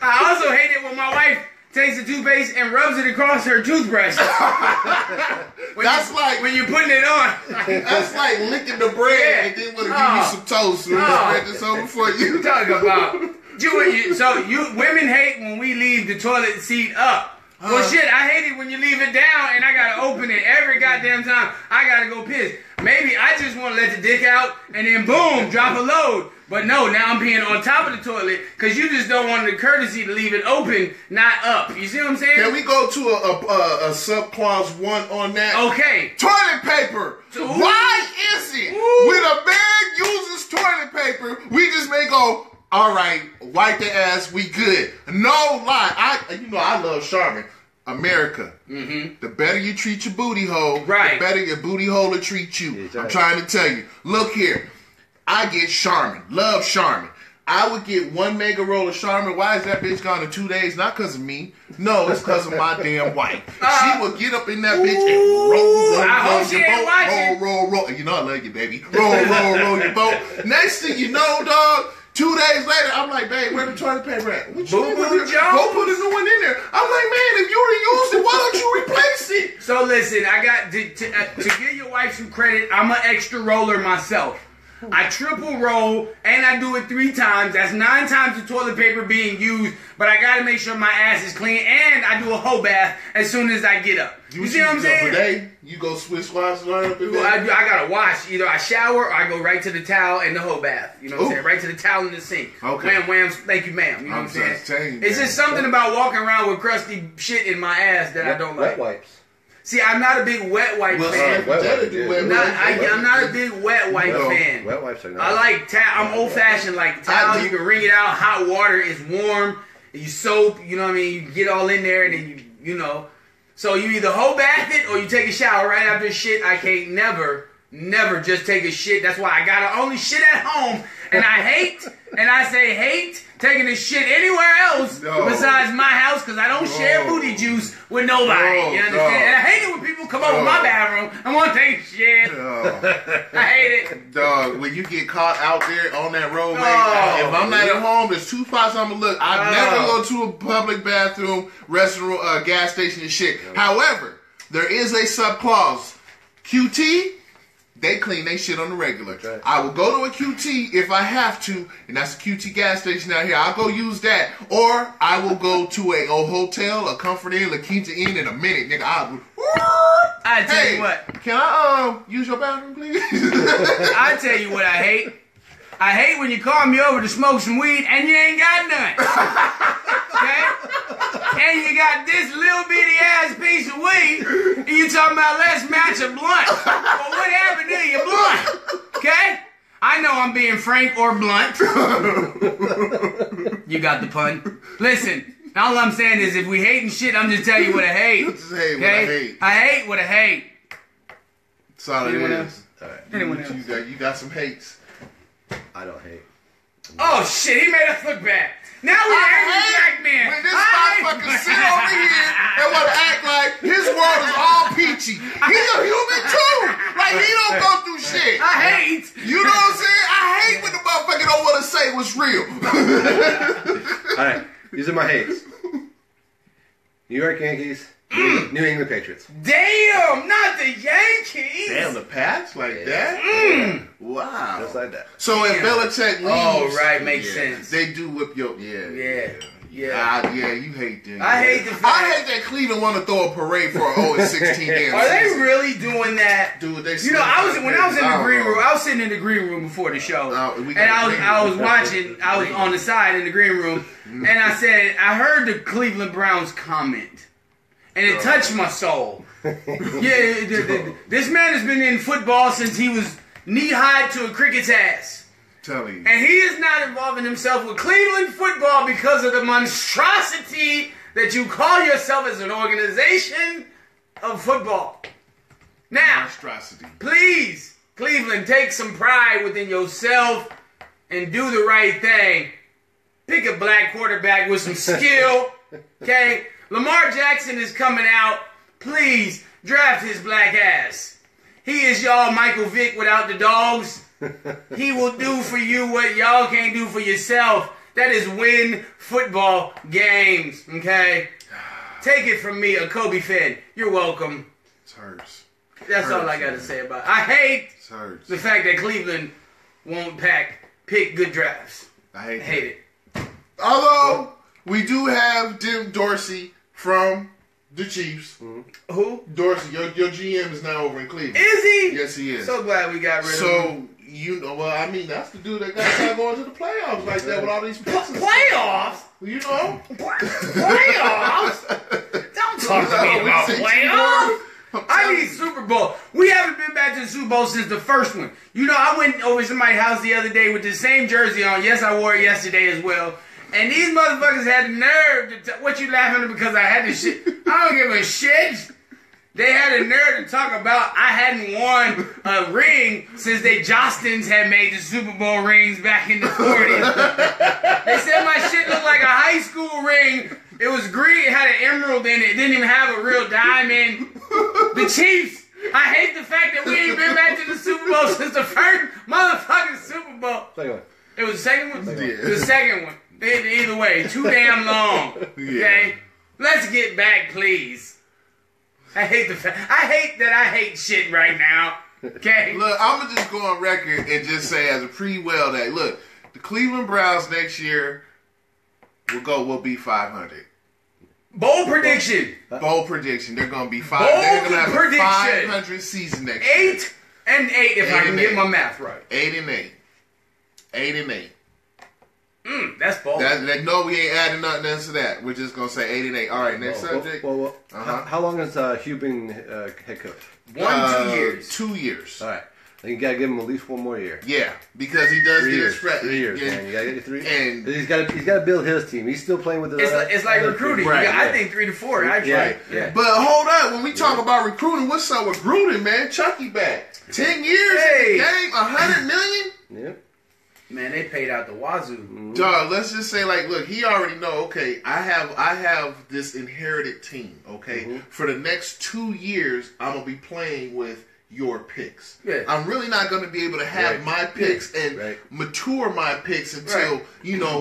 I also hate it when my wife takes the toothpaste and rubs it across her toothbrush. When you're putting it on. That's like licking the bread Yeah. and then want to give you some toast. Let me spread this over for you. Talk about women hate when we leave the toilet seat up. Well, shit, I hate it when you leave it down and I gotta open it every goddamn time. I gotta go piss. Maybe I just want to let the dick out and then boom, drop a load. But no, now I'm peeing on top of the toilet because you just don't want the courtesy to leave it open, not up. You see what I'm saying? Can we go to a subclause 1 on that? Okay. Toilet paper. Ooh. Why is it when a man uses toilet paper, we just may go, all right, wipe the ass, we good. No lie. I love Charmin. America. The better you treat your booty hole, Right. the better your booty hole will treat you. Exactly. I'm trying to tell you. Look here. I get Charmin. Love Charmin. I would get 1 mega roll of Charmin. Why is that bitch gone in 2 days? Not because of me. No, it's because of my damn wife. She would get up in that bitch and roll I hope she your ain't boat. watching. Roll. You know I love you, baby. Roll your boat. Next thing you know, dog, 2 days later, I'm like, babe, where the toilet paper at? What you mean, Boo-boo where the- Jones. Go put a new one in there. I'm like, man, if you reused it, why don't you replace it? So listen, I got to give your wife some credit. I'm an extra roller myself. I triple roll and I do it 3 times. That's 9 times the toilet paper being used. But I gotta make sure my ass is clean, and I do a whole bath as soon as I get up. You see what I'm saying? Today, you go switch squats and line up in Well, I there. gotta wash. Either I shower or I go right to the towel and the whole bath. You know what I'm Ooh. saying? Right to the towel and the sink. Okay. Wham, wham, thank you, ma'am. You know I'm what I'm saying? just telling you, It's man. just something about walking around with crusty shit in my ass that I don't like. Wet wipes. See, I'm not a big wet wipe Well, fan. wet Jetta wipes, do yeah. wet wipes. I'm not a big wet wipe No. fan. Wet wipes are nice. I like towel. I'm old fashioned like towel. do. You can wring it out. Hot water is warm. You soap. You know what I mean. You get all in there and then you know. So you either whole bath it or you take a shower right after shit. I can't never just take a shit. That's why I gotta only shit at home. And I hate, and I say hate, taking a shit anywhere else besides my house because I don't share booty juice with nobody. No, You understand? no. And I hate it when people come over my bathroom and want to take a shit. I hate it. Dog, when you get caught out there on that road, man, Oh, if I'm not at home, there's 2 spots I'm gonna look. I never Oh. go to a public bathroom, restaurant, gas station and shit. However, there is a subclause. QT, they clean they shit on the regular. Right. I will go to a QT if I have to, and that's a QT gas station out here. I'll go use that. Or I will go to a hotel, a Comfort Inn, La Quinta Inn in a minute, nigga. I tell you what. Can I use your bathroom, please? I tell you what I hate. I hate when you call me over to smoke some weed and you ain't got none. Okay? And you got this little bitty ass piece of weed and you talking about let's match a blunt. Well, what happened to your blunt? Okay? I know I'm being frank or blunt. You got the pun. Listen, all I'm saying is if we hating shit, I'm just telling you what I hate. Just hate what I Okay? hate. I hate what I hate. That's all it Anyone is. else? All right. Anyone else? You got some hates. I don't hate. Oh shit, he made us look bad. Now we angry black man. When this motherfucker sit over here and want to act like his world is all peachy. He's a human too. Like he don't go through shit. I hate. You know what I'm saying? I hate when the motherfucker don't want to say what's real. All right, these are my hates. New York Yankees, New England Patriots. Damn, not the Yankees. Damn, the Pats like that? Wow. Just like that. So if Belichick leaves, Oh, right, makes sense. They do whip your Yeah. yeah, you hate them. I hate the fact- I hate that Cleveland want to throw a parade for an 0-16 game. Are they really doing that? Dude, they You know, when I was in the green room, I was sitting in the green room before the show, we and got I green was room. watching. I was on the side in the green room, and I said, I heard the Cleveland Browns comment, and it touched my soul. This man has been in football since he was knee high to a cricket's ass. Telling you. And he is not involving himself with Cleveland football because of the monstrosity that you call yourself as an organization of football. Now, Monstrosity. please, Cleveland, take some pride within yourself and do the right thing. Pick a black quarterback with some skill, okay? Lamar Jackson is coming out. Please, draft his black ass. He is y'all Michael Vick without the dogs. He will do for you what y'all can't do for yourself. That is win football games, okay? Take it from me, a Kobe fan. You're welcome. It's hers. That's all I got to say about it. I hate It's hers. the fact that Cleveland won't pick good drafts. I hate Hate it. Although, we do have Tim Dorsey from the Chiefs. Who? Dorsey, your GM is now over in Cleveland. Is he? Yes, he is. So glad we got rid of him. So, you know, well, I mean, that's the dude that got going to the playoffs like that with all these picks. Playoffs? You know? Playoffs? Don't talk to me about playoffs. I need Super Bowl. We haven't been back to the Super Bowl since the first one. You know, I went over to somebody's house the other day with the same jersey on. Yes, I wore it yesterday as well. And these motherfuckers had the nerve to what you laughing at because I had this shit. I don't give a shit. They had the nerve to talk about I hadn't won a ring since they Jostins had made the Super Bowl rings back in the 40s. They said my shit looked like a high school ring. It was green, it had an emerald in it. It didn't even have a real diamond. The Chiefs. I hate the fact that we ain't been back to the Super Bowl since the first motherfucking Super Bowl. Second one. It was the second one? Yeah. The second one. Either way, too damn long. Okay? Let's get back, please. I hate that I hate shit right now. Okay? Look, I'm going to just go on record and just say as a pre-well that, look, the Cleveland Browns next year will be 500. Bold prediction. Bold prediction. They're going to be Bold they're going to have prediction. a 500 season next year. 8-8 if I can get my math right. 8-8. 8-8. That's bold. No, we ain't adding nothing else to that. We're just going to say 8-8. All right, next subject. Well, how long has Hugh been head coach? 2 years. 2 years. All right. Then you got to give him at least one more year. Yeah, because he does 3 get years. his 3 years, man. You got to get 3 And he's got to build his team. He's still playing with the. It's like recruiting. Right, I think 3 to 4. Actually. Yeah. But hold up, when we talk about recruiting, what's up with Gruden, man? Chucky back. 10 years in the game, $100 million? Yeah. Man, they paid out the wazoo. Dog, let's just say, like, look, he already know, okay, I have this inherited team, okay? For the next 2 years, I'm going to be playing with your picks. Yeah. I'm really not going to be able to have my picks and mature my picks until,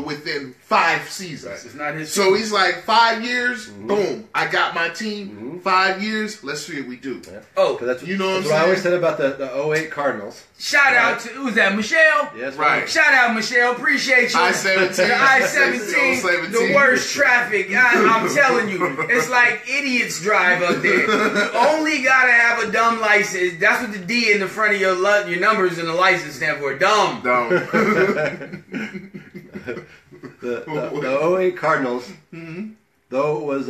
within 5 seasons. It's not his So team. he's like, 5 years, boom, I got my team. 5 years, let's see what we do. Yeah. Oh, That's, You know what I'm that's what I always saying? said about the 08 Cardinals. shout out to, who's that, Michelle? Yes, Right. Shout out, Michelle. Appreciate you. I-17. The I-17, the worst traffic. I'm telling you, it's like idiots drive up there. You only gotta have a dumb license, That's what the D in the front of your numbers and the license stand for. Dumb. The 08 Cardinals, though it was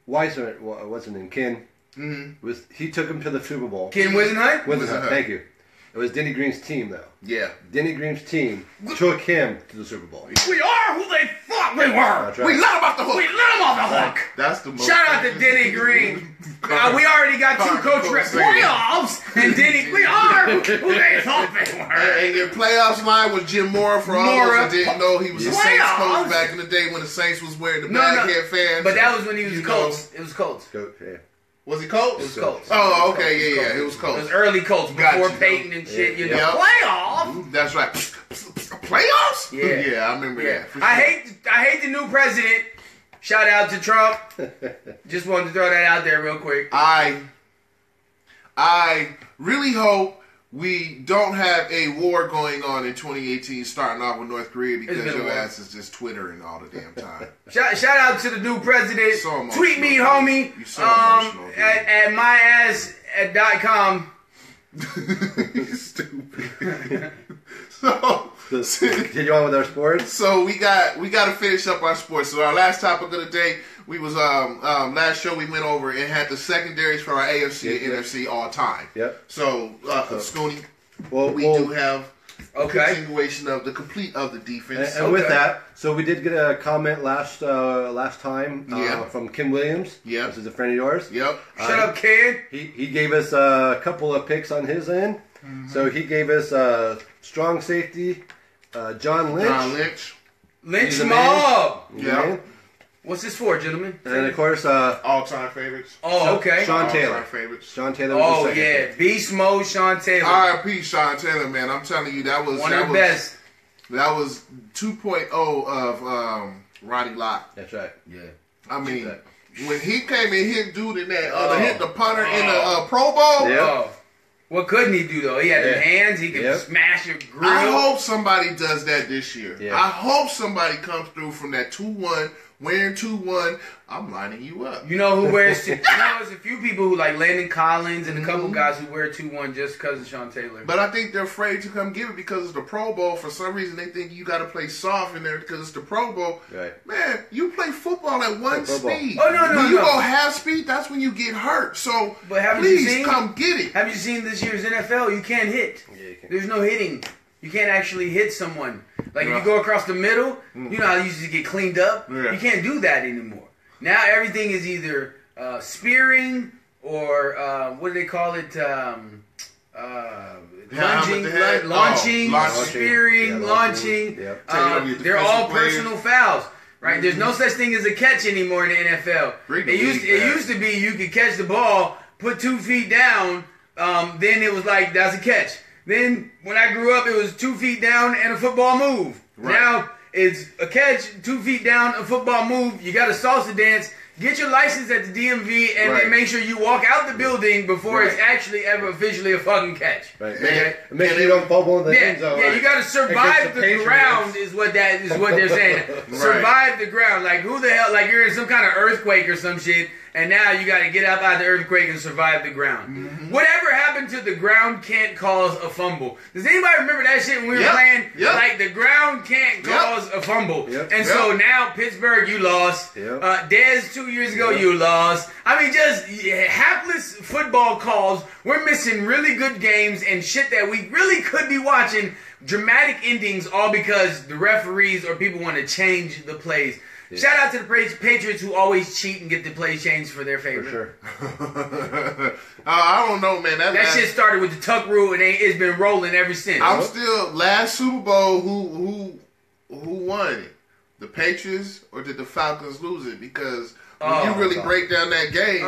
Weiser, what's his name, Ken, he took him to the Super Bowl. Ken Wisenhunt? Wisenhunt, thank you. It was Denny Green's team, though. Yeah. Denny Green's team took him to the Super Bowl. We are who they thought we were. That's right. We let him off the hook. We let him off the hook. That's the most. Shout out to Denny Green. We already got two coach rep playoffs, and Denny, we are who they thought they were. And your playoffs line was Jim Mora for all those that didn't know. He was a Saints coach back in the day when the Saints was wearing the baghead fans. But that was when he was Colts. It was Colts. Yeah. Was he Colts? It was Colts. Oh, okay, yeah, it was Colts. It was early Colts before Peyton and shit. You know, playoffs. That's right. Playoffs? Yeah, I remember that. I hate the new president. Shout out to Trump. Just wanted to throw that out there real quick. I really hope we don't have a war going on in 2018 starting off with North Korea because your ass is just Twittering all the damn time. Shout out to the new president. So tweet me, homie. You so emotional, at myass.com. Stupid. Continue on with our sports. So we got to finish up our sports. So our last topic of the day, we was last show we went over and had the secondaries for our AFC and NFC all time. Yep. So Scoonie, we do have a continuation of the complete of the defense. And with that, so we did get a comment last time from Kim Williams. Yeah. This is a friend of yours. Yep. Shut up, kid. He gave us a couple of picks on his end. Mm-hmm. So he gave us strong safety, John Lynch. Lynch Mob. Yeah. What's this for, gentlemen? And of course, all-time favorites. Oh, okay. Sean Taylor. All-time favorites. Sean Taylor was the second pick. Beast Mode Sean Taylor. R.I.P. Sean Taylor, man. I'm telling you, that was one of the best. That was 2.0 of Ronnie Lott. That's right. Yeah. I mean, when he came and hit dude in that, hit the punter in the Pro Bowl. Yeah. What couldn't he do, though? He had the hands. He could smash your grill. I hope somebody does that this year. Yeah. I hope somebody comes through from that 2-1, wearing 2-1. I'm lining you up. You know who wears there's a few people who like Landon Collins and a couple guys who wear 2-1 just because of Sean Taylor. But I think they're afraid to come give it because it's the Pro Bowl. For some reason, they think you got to play soft in there because it's the Pro Bowl. Right. Man, you play football at one speed. Oh, no. When you go half speed, that's when you get hurt. So please come get it. Have you seen this year's NFL? You can't hit. Yeah, you can. There's no hitting. You can't actually hit someone. Like if you go across the middle, you know how you used to get cleaned up? Yeah. You can't do that anymore. Now everything is either spearing or what do they call it? Launching, spearing, launching. Yep. They're all personal fouls. Right? There's no such thing as a catch anymore in the NFL. It used to be you could catch the ball, put 2 feet down, then it was like that's a catch. Then when I grew up, it was 2 feet down and a football move. Right. Now it's a catch, 2 feet down, a football move. You got a salsa dance. Get your license at the DMV and then make sure you walk out the building before it's actually ever officially a fucking catch. Right. Okay? Make sure you don't fumble in the end zone. Yeah, you got to survive the ground is what they're saying. Survive the ground. Like who the hell? Like you're in some kind of earthquake or some shit. And now you got to get up out of the earthquake and survive the ground. Mm-hmm. Whatever happened to the ground can't cause a fumble. Does anybody remember that shit when we were playing? Yep. Like the ground can't cause a fumble. Yep. And so now Pittsburgh, you lost. Yep. Dez 2 years ago, you lost. I mean, just hapless football calls. We're missing really good games and shit that we really could be watching. Dramatic endings all because the referees or people want to change the plays. Yeah. Shout out to the Patriots who always cheat and get the play changed for their favor. For sure. I don't know, man. That shit started with the tuck rule and it's been rolling ever since. I'm still last Super Bowl. Who won it? The Patriots or did the Falcons lose it? Because when you really break down that game,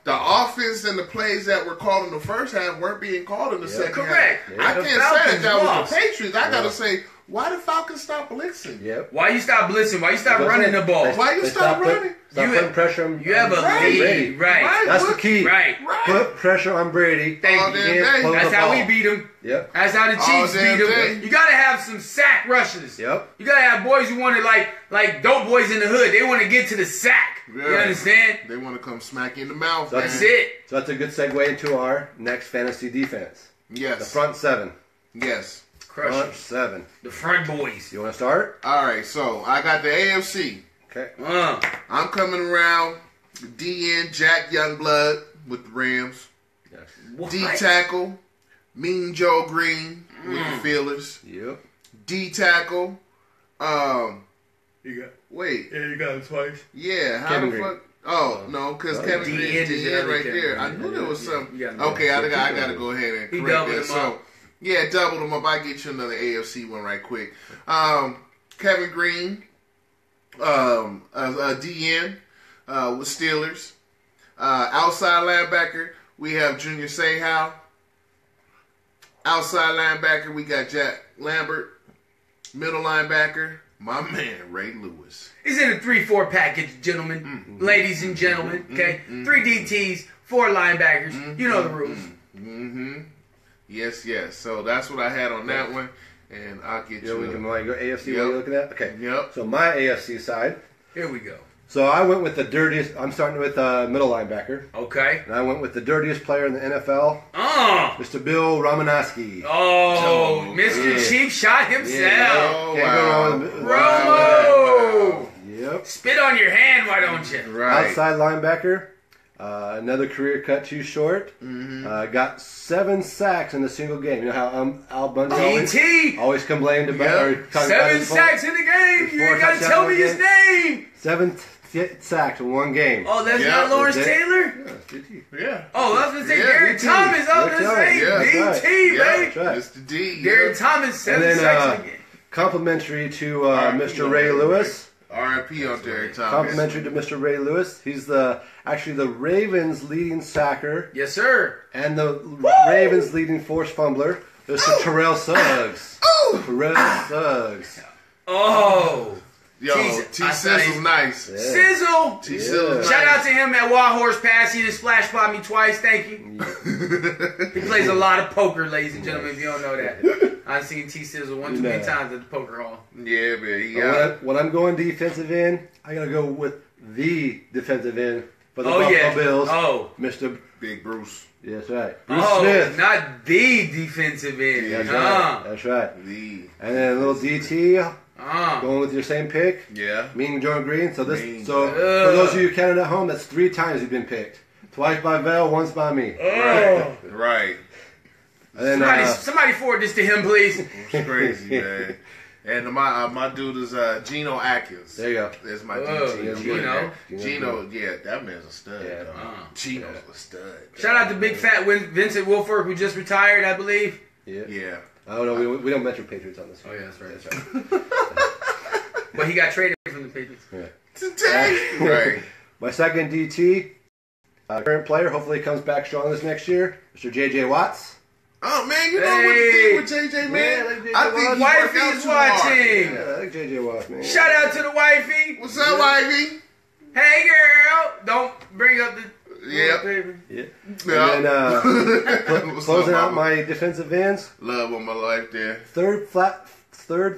the offense and the plays that were called in the first half weren't being called in the second half. Correct. Yeah. I can't say that was the Patriots. I gotta say. Why did Falcons stop blitzing? Yep. Why you stop blitzing? Why you stop running the ball? Why you stop running? Stop putting pressure on You have a lead. Right. That's the key. Right. Put pressure on Brady. Thank you. That's how we beat him. Yep. That's how the Chiefs beat him. You got to have have some sack rushers. Yep. You gotta have boys who want to like dope boys in the hood. They want to get to the sack. Yeah. You understand? They want to come smack you in the mouth. So That's it. So that's a good segue into our next fantasy defense. Yes. The front seven. Yes. Crush Front it. seven. The front boys. You want to start? All right. So I got the AFC. Okay. I'm coming around. DN Jack Youngblood with the Rams. Yes. What? D tackle Mean Joe Green with the Steelers. Yep. D tackle. You got. Wait. Yeah, you got it twice. Yeah. How Kevin the Green. fuck? Oh no, because Kevin D Green is is the DN other right Kevin there. I Green. knew there was Yeah, something. you got it. Okay, I gotta go ahead and He correct doubled that. them up. Yeah, doubled them up. I get you another AFC one right quick. Kevin Green, a DN with Steelers. Outside linebacker, we have Junior Seau. Outside linebacker, we got Jack Lambert. Middle linebacker, my man Ray Lewis. It's in a 3-4 package, gentlemen, ladies and gentlemen. Okay, 3 DTs, 4 linebackers. You know the rules. Yes, yes. So that's what I had on that one, and I'll get You you. want to go AFC? What are you looking at? Okay. Yep. So my AFC side. Here we go. So I went with the dirtiest. I'm starting with middle linebacker, Okay. and I went with the dirtiest player in the NFL, Oh, Mr. Bill Romanowski. oh, Mr. Yeah. Cheap Shot himself. Oh, Can't go wrong with Romo. Yep. Spit on your hand, why don't you? Right. Outside linebacker, another career cut too short. Got 7 sacks in a single game. You know how Al Bundy DT. always complained about Yep. or talking about 7 his sacks in the game. You Four ain't got to touchdowns tell me in his the name. 7 sacks in one game. Oh, that's Yeah, not Lawrence that's it. Taylor? Yeah, it's DT. Yeah. Oh, I was going to say Yeah, Derek DT. Thomas. I was going to Derek say Thomas. Yeah, that's DT, Yeah. baby. That's right. Mr. D. Derek Thomas, 7 And then, sacks in the game. Complimentary to R.I.P. Mr. Ray Lewis. R.I.P. on Derek Thomas. Complimentary to Mr. Ray Lewis. He's actually the Ravens' leading sacker Yes, sir. and the Ravens' leading forced fumbler. Mr. Terrell Suggs. Terrell Suggs. Oh. Yo, Jesus, T I Sizzle's say- nice. Yeah. Sizzle. T Sizzle's Shout nice. out to him at Wild Horse Pass. He just splash by me twice. Thank you. He plays a lot of poker, ladies and gentlemen, if you don't know that. I've seen T Sizzle one too many Yeah. times at the poker hall. Yeah, man. He When, out. when I'm going defensive end, I gotta go with the defensive end for the Oh, Buffalo yeah. Bills. Oh. Mr. Big Bruce. Yes, right. Bruce Oh, Smith. not the defensive end. That's Huh. right. That's right. The. And then a little DT, Uh. going with your same pick. Yeah. Mean Joe Green. So Mean for Joe. those of you counting at home, that's 3 times he's been picked. Twice by Vel, once by me. Oh. Right. And then Somebody forward this to him, please. It's crazy, man. And my dude is Geno Atkins. there you go. That's my Oh, DT. Geno. Geno, yeah, that man's a stud. Yeah. dog. Geno's a stud. Shout out to Big Fat Vincent Wilfork, who just retired, I believe. Yeah. Yeah. I don't know. We don't mention Patriots on this. Oh, yeah, that's right. That's right. But he got traded from the Patriots. Yeah. Today. Right. My second DT, current player. Hopefully, he comes back strong this next year. Mr. J.J. Watts. Oh man, you know what the thing with JJ, man? Yeah, like JJ I think he worked out Wifey's too hard. watching. Yeah, I like J.J. Watts, man. Shout out to the wifey. What's up, Ivy? Hey, girl. Don't bring up the Yeah. paper. Yeah. Yeah. And then What's closing up, out mama? my defensive ends. Love of my life there. Third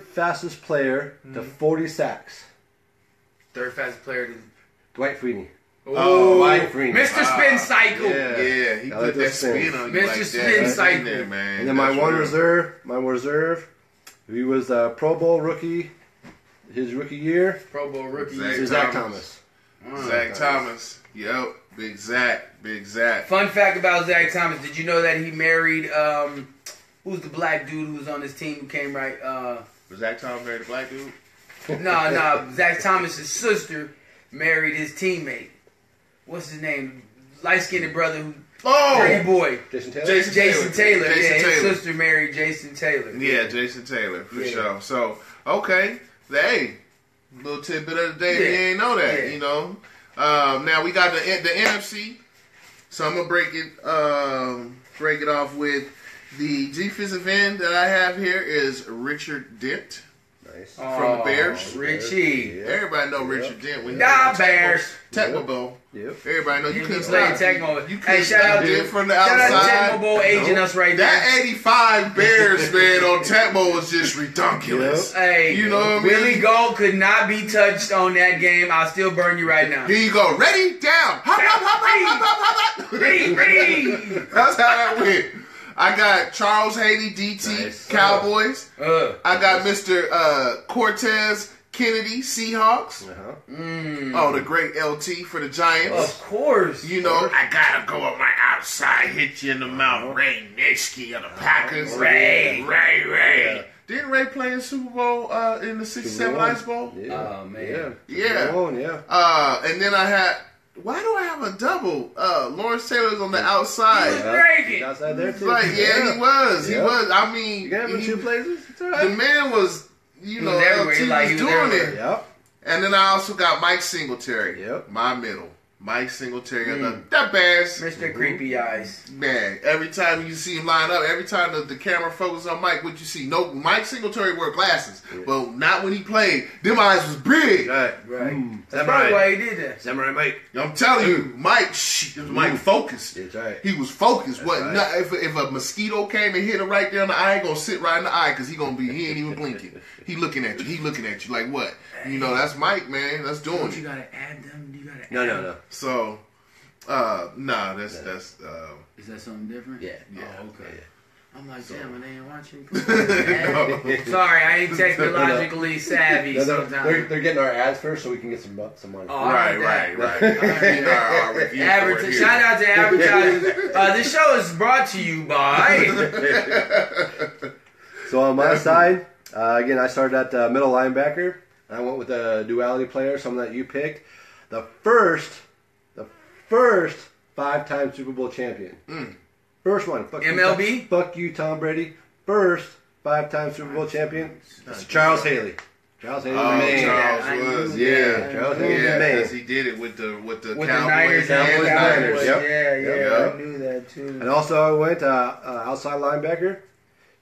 fastest player to 40 sacks. Third fastest player to... Dwight Freeney. Oh, Dwight Freeney. Mr. Spin Cycle. Yeah. Yeah, he I put like that those spins. spin on you Mr. like Spin that. Cycle. There, man. And then my That's one real. reserve, he was a Pro Bowl rookie, his rookie year. Pro Bowl rookie. Zach This is Zach Thomas. Zach Thomas. Yep. Big Zach. Big Zach. Fun fact about Zach Thomas. Did you know that he married, who's the black dude who was on his team who came right, Was Zach Thomas married a black dude? no, Zach Thomas's sister married his teammate. What's his name? Light-skinned brother who, pretty boy. Jason Taylor? Jason Jason Taylor. Jason Yeah, his Taylor. sister married Jason Taylor. Yeah, Jason Taylor, for Yeah. sure. So, okay. Hey, little tidbit of the day if you Yeah. ain't know that, Yeah. you know. Now, we got the NFC. So, I'm going to break it off with the defensive end that I have here is Richard Dent. Nice. from the Bears. Richie. Yeah. Everybody know Richard Dent. When Nah, Bears. Tecmo Bowl. Yep. Everybody know you couldn't play stop. Tecmo. You Hey, couldn't shout out stop to it from the Shout out to outside. Tecmo Bowl aging us right there. That 85 Bears, man, on Tecmo was just ridiculous. Hey, You know what I mean? Willie Gold could not be touched on that game. I'll still burn you right now. Here you go. Ready? Down. Hop, hop, hop, hop, hop, hop, hop. Reed. That's how that went. I got Charles Haley, DT, Nice. Cowboys. I got Nice. Mr. Cortez Kennedy, Seahawks. Uh-huh. Oh, the great LT for the Giants. Of course. You know, I gotta go on my outside, hit you in the mouth. Ray Nitschke of the Packers. Ray. Yeah. Yeah. Didn't Ray play in Super Bowl in the 67 Ice Bowl? Yeah. Oh, man. Yeah. Yeah. And then I had, why do I have a double? Lawrence Taylor's on the outside. Break it. Outside there too. Like, yeah, he was. He Yeah. was. I mean, You got him in he- two places? It's all the right. man was, you He know, was everywhere. LT Like, was he was doing everywhere. it. Yep. And then I also got Mike Singletary. Yep. My middle. Mike Singletary. That Bears. Mr. Creepy Eyes. Man, every time you see him line up, every time the camera focuses on Mike, what you see? No, Mike Singletary wore glasses, but not when he played. Them eyes was big. Right. Right. That's Samurai. probably why he did that. Samurai Mike. I'm telling you, Mike focused. That's right. He was focused. That's What? right. Not, if a mosquito came and hit him right there in the eye, he gonna sit right in the eye because he ain't even blinking. He looking at you. He looking at you like what? You know, that's Mike, man. That's doing You it. gotta add them. You gotta add No. So, nah, that's Is that something different? Yeah. Oh, okay. Yeah. I'm like, damn, and they ain't watching. Sorry, I ain't technologically savvy No, sometimes. they're getting our ads first so we can get some money. Oh, I right. like Our review for it here. Shout out to advertisers. This show is brought to you by. So on my side, again, I started at middle linebacker. I went with a duality player, someone that you picked. The first 5-time Super Bowl champion. First one. Fuck MLB? You, fuck you, Tom Brady. First 5-time Super Bowl champion. It's Charles Haley. Charles Haley, the man. Charles was, Yeah, Charles Haley, the man. because he did it with the With the Cowboys Niners and and the the Niners. Cowboys. Yep. Yeah, Yep. I knew that too. And also I went outside linebacker.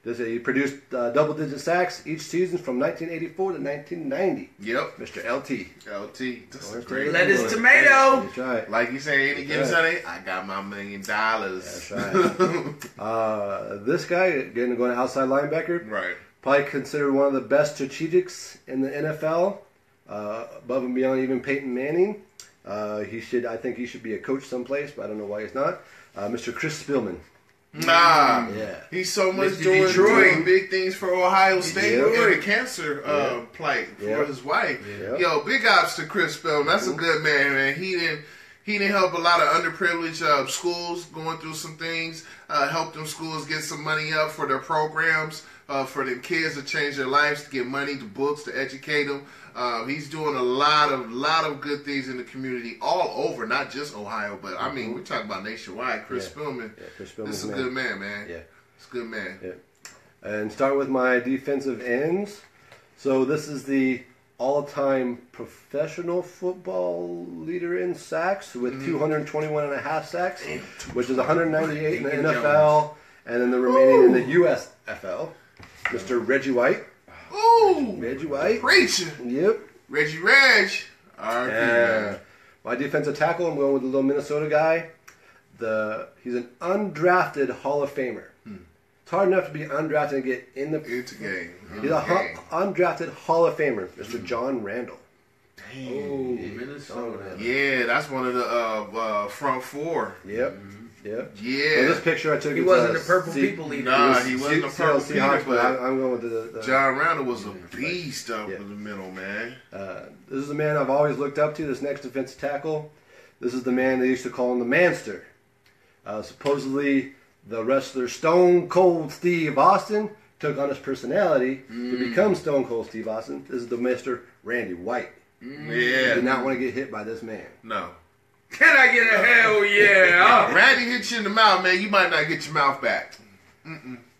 He produced double-digit sacks each season from 1984 to 1990. Yep, Mr. LT. LT. That's a Lettuce, great. Lettuce, tomato. That's right. Like you say, any given right. Sunday, I got my $1 million. That's right. This guy, again, going outside linebacker, Right. probably considered one of the best strategics in the NFL, above and beyond even Peyton Manning. I think he should be a coach someplace, but I don't know why he's not. Mr. Chris Spielman. Nah, Yeah. he's so much Mr. doing Detroit. big things for Ohio State Detroit. and the cancer plight for Yeah. his wife. Yeah. Yo, big ups to Chris Spellman. That's a good man. He didn't help a lot of underprivileged schools going through some things. Helped them schools get some money up for their programs, for the kids to change their lives, to get money, to books, to educate them. He's doing a lot of good things in the community all over, not just Ohio, but I mean, we're talking about nationwide. Chris Spillman, Yeah, Chris this Spielman's is a the good man, man. Yeah. It's a good man. Yeah. And start with my defensive ends. So this is the all-time professional football leader in sacks with 221 and a half sacks, which is 198 in the NFL, and then the remaining in the USFL. Mr. Reggie White. Ooh, Reggie White. preacher, Yep. Reggie Reg. R.I.P. man. My defensive tackle, I'm going with the little Minnesota guy. He's an undrafted Hall of Famer. It's hard enough to be undrafted and get in the. It's a game. He's a undrafted Hall of Famer, Mr. John Randall. Oh, Minnesota. Yeah, that's one of the front four. Yep. Yep. Yeah. Well, this picture I took. He is, wasn't a purple people eater. Nah, he wasn't a Seattle purple Seahawks, Peter, but but I'm going with the John Randall was a beast up Yeah. in the middle, man. This is the man I've always looked up to. This next defensive tackle. This is the man they used to call him the Manster. Supposedly, the wrestler Stone Cold Steve Austin took on his personality to become Stone Cold Steve Austin. This is the Mr. Randy White. You Yeah. do not want to get hit by this man. No. Can I get a hell yeah? Randy hit you in the mouth, man. You might not get your mouth back.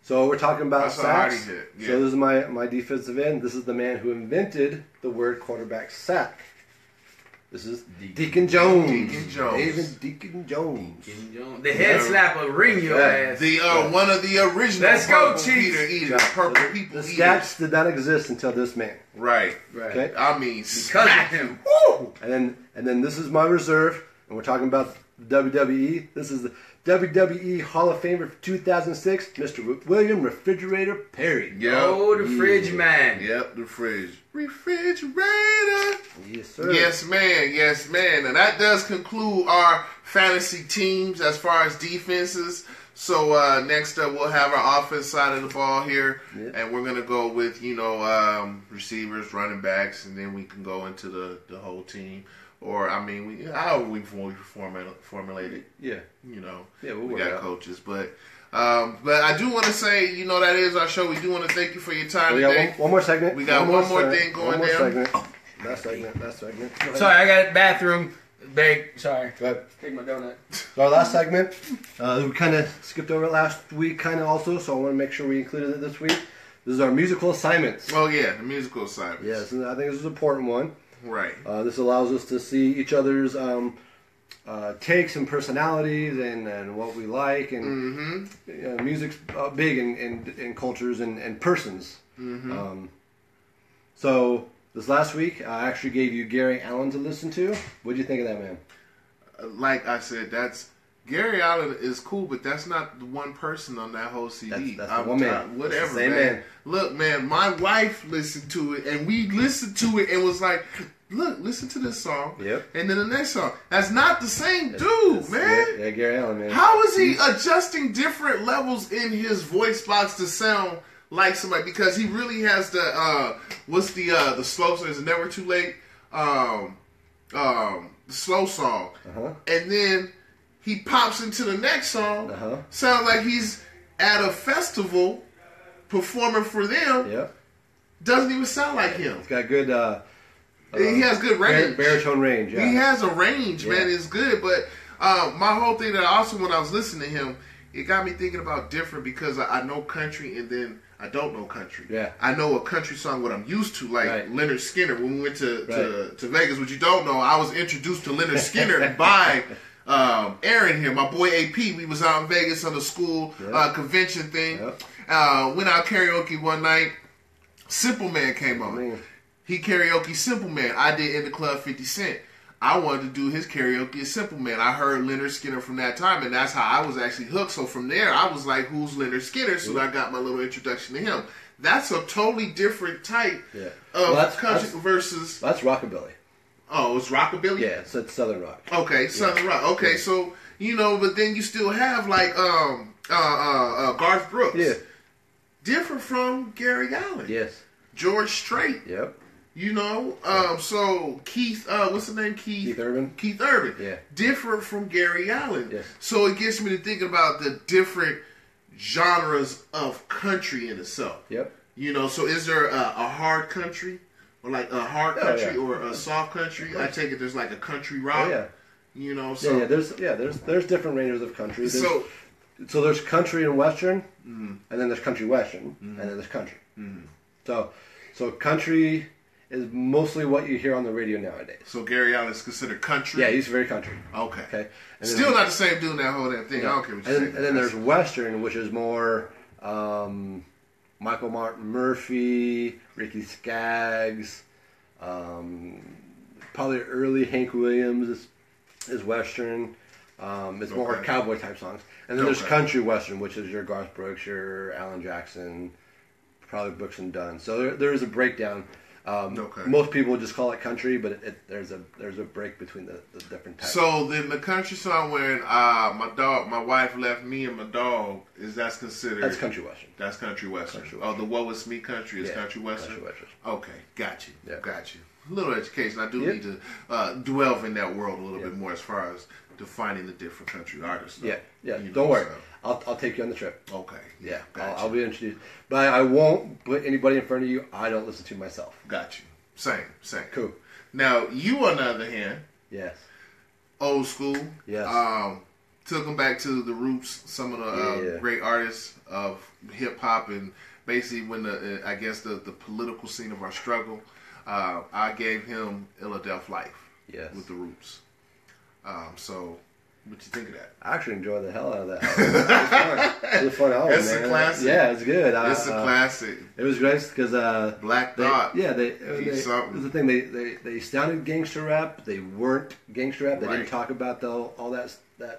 So we're talking about That's a hardy sacks. hit, yeah. So this is my defensive end. This is the man who invented the word quarterback sack. This is Deacon Jones. Deacon Jones. David Deacon Jones. Deacon Jones. The head slapper, ring your ass. The one of the original Let's go, Purple Chiefs. Peter Eaters. Purple people The eaters. stats did not exist until this man. Right. Okay. I mean, Because of him. Woo! And then this is my reserve, and we're talking about WWE. This is the WWE Hall of Famer for 2006, Mr. William Refrigerator Perry. Yep. Oh, the fridge man. Yep, the fridge. Refrigerator. Yes, sir. Yes, man. Yes, man. And that does conclude our fantasy teams as far as defenses. So next up, we'll have our offense side of the ball here, and we're gonna go with receivers, running backs, and then we can go into the whole team. Or however we formulate it. Yeah. We got coaches, but I do want to say, that is our show. We do want to thank you for your time today. One more segment. We got one more thing going down. Last segment. Sorry, I got a bathroom break. Sorry. Go ahead. Take my donut. So our last segment, we kind of skipped over it last week, kind of also, so I want to make sure we included it this week. This is our musical assignments. Oh, yeah, the musical assignments. Yes, and I think this is an important one. Right. This allows us to see each other's takes and personalities and what we like. And music's big in cultures and persons. Mm-hmm. So this last week, I actually gave you Gary Allen to listen to. What do you think of that, man? Like I said, Gary Allen is cool, but that's not the one person on that whole CD. That's the one man. Whatever, man. Look, man, my wife listened to it, and we listened to it, and was like, look, listen to this song. Yep. And then the next song. That's not the same dude, man. Yeah, Gary Allen, man. How is he adjusting different levels in his voice box to sound like somebody? Because he really has the, what's the slow song? Is it Never Too Late? The slow song. Uh-huh. And then he pops into the next song. Uh-huh. Sounds like he's at a festival performing for them. Yep. Doesn't even sound like him. He's got good... he has good range. Baritone range, yeah. He has a range, man. It's good. But my whole thing that also when I was listening to him, it got me thinking about different because I know country and then I don't know country. Yeah. I know a country song, what I'm used to, like Leonard Skinner. When we went to Vegas, which you don't know, I was introduced to Leonard Skinner by Aaron here, my boy AP. We was out in Vegas on the school convention thing. Yep. Went out karaoke one night. Simple Man came on. Man. He karaoke Simple Man. I did In the Club 50 Cent. I wanted to do his karaoke as Simple Man. I heard Leonard Skinner from that time, and that's how I was actually hooked. So from there, I was like, who's Leonard Skinner? So I got my little introduction to him. That's a totally different type of country versus... That's rockabilly. Oh, it's rockabilly? Yeah, it's Southern rock. Okay, Southern rock. Okay, so, but then you still have, like, Garth Brooks. Yeah. Different from Gary Allen. Yes. George Strait. Yep. So Keith, what's the name? Keith Urban. Keith Urban. Yeah. Different from Gary Allen. Yes. So it gets me to thinking about the different genres of country in itself. Yep. So is there a hard country? Or like a hard country or a soft country? I take it there's like a country rock. Oh, yeah. So there's different ranges of country. So there's country and western, and then there's country western, and then there's country. Mm-hmm. So country is mostly what you hear on the radio nowadays. So Gary Allen is considered country? Yeah, he's very country. Okay. And still not the same doing that whole damn thing. Yeah. I don't care what you say. And then there's western, which is more Michael Martin Murphy, Ricky Skaggs, probably early Hank Williams is western. It's more cowboy type songs. And then there's country western, which is your Garth Brooks, your Alan Jackson, probably Brooks and Dunn. So there is a breakdown. Most people just call it country, but there's a break between the different types. So then the country song when my wife left me and my dog that's considered country western. That's country western. The What Was Me country is country western. Country western. Okay, got you. Yeah. Got you. A little education. I do need to delve in that world a little bit more as far as defining the different country artists. Yeah. Don't worry. I'll take you on the trip. Okay. Yeah. I'll be introduced. But I won't put anybody in front of you I don't listen to myself. Got you. Same. Cool. Now, you on the other hand. Yes. Old school. Yes. Took them back to the roots. Some of the great artists of hip hop and basically when the political scene of our struggle. I gave him Ill or Death Life. Yes. with the Roots. So, what you think of that? I actually enjoyed the hell out of that album. It was a fun album, It's man. a classic. Yeah, it's good. It's a classic. It was great because Black Thought. Here's the thing. They sounded gangster rap. They weren't gangster rap. They didn't talk about all that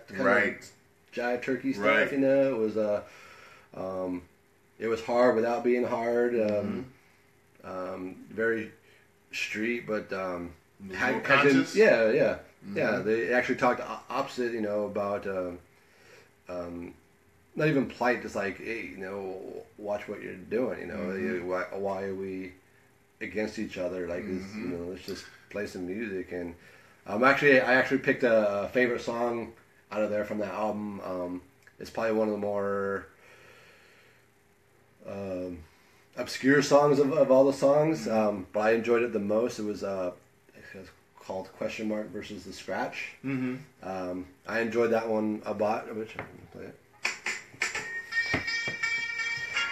kind of jive turkey stuff. Right. You know, it was hard without being hard. Very street, but conscious. Yeah. They actually talked opposite. You know, about not even polite, just like, hey, you know, watch what you're doing. You know, why are we against each other? Like, you know, let's just play some music. And I actually picked a favorite song out of there from that album. It's probably one of the more obscure songs of all the songs, but I enjoyed it the most. It was called Question Mark versus the Scratch. I enjoyed that one a lot. Which I'm gonna play it.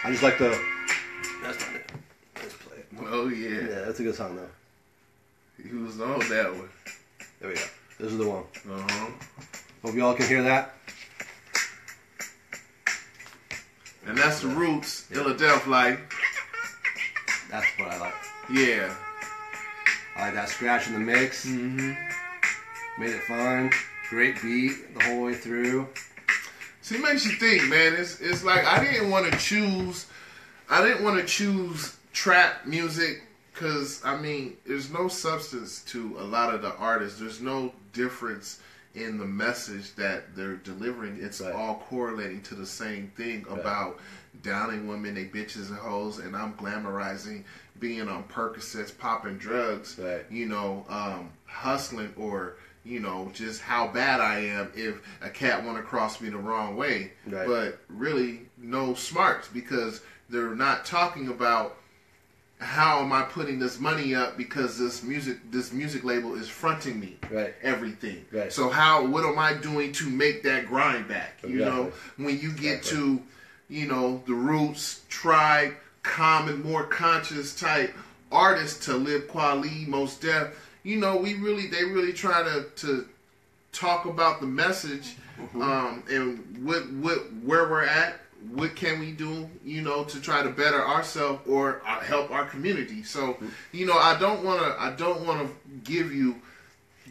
I just like the. That's not it. Let's play it. Oh yeah. Yeah, that's a good song though. He was on that one. There we go. This is the one. Uh-huh. Hope y'all can hear that. And that's the Roots, Philadelphia. That's what I like. Yeah. I like that scratch in the mix. Made it fun. Great beat the whole way through. See, it makes you think, man. It's like I didn't want to choose trap music because, I mean, there's no substance to a lot of the artists. There's no difference in the message that they're delivering. It's all correlating to the same thing about downing women, they bitches and hoes, and I'm glamorizing being on Percocets, popping drugs, you know, hustling, or, you know, just how bad I am if a cat want to cross me the wrong way. But really no smarts, because they're not talking about how am I putting this money up because this music label is fronting me everything. So what am I doing to make that grind back? You know, when you get to, you know, the Roots, Tribe, Common, more conscious type artists to Live Kweli, Mos Def, you know, they really try to talk about the message and where we're at. What can we do, you know, to try to better ourselves or help our community? So, you know, I don't want to give you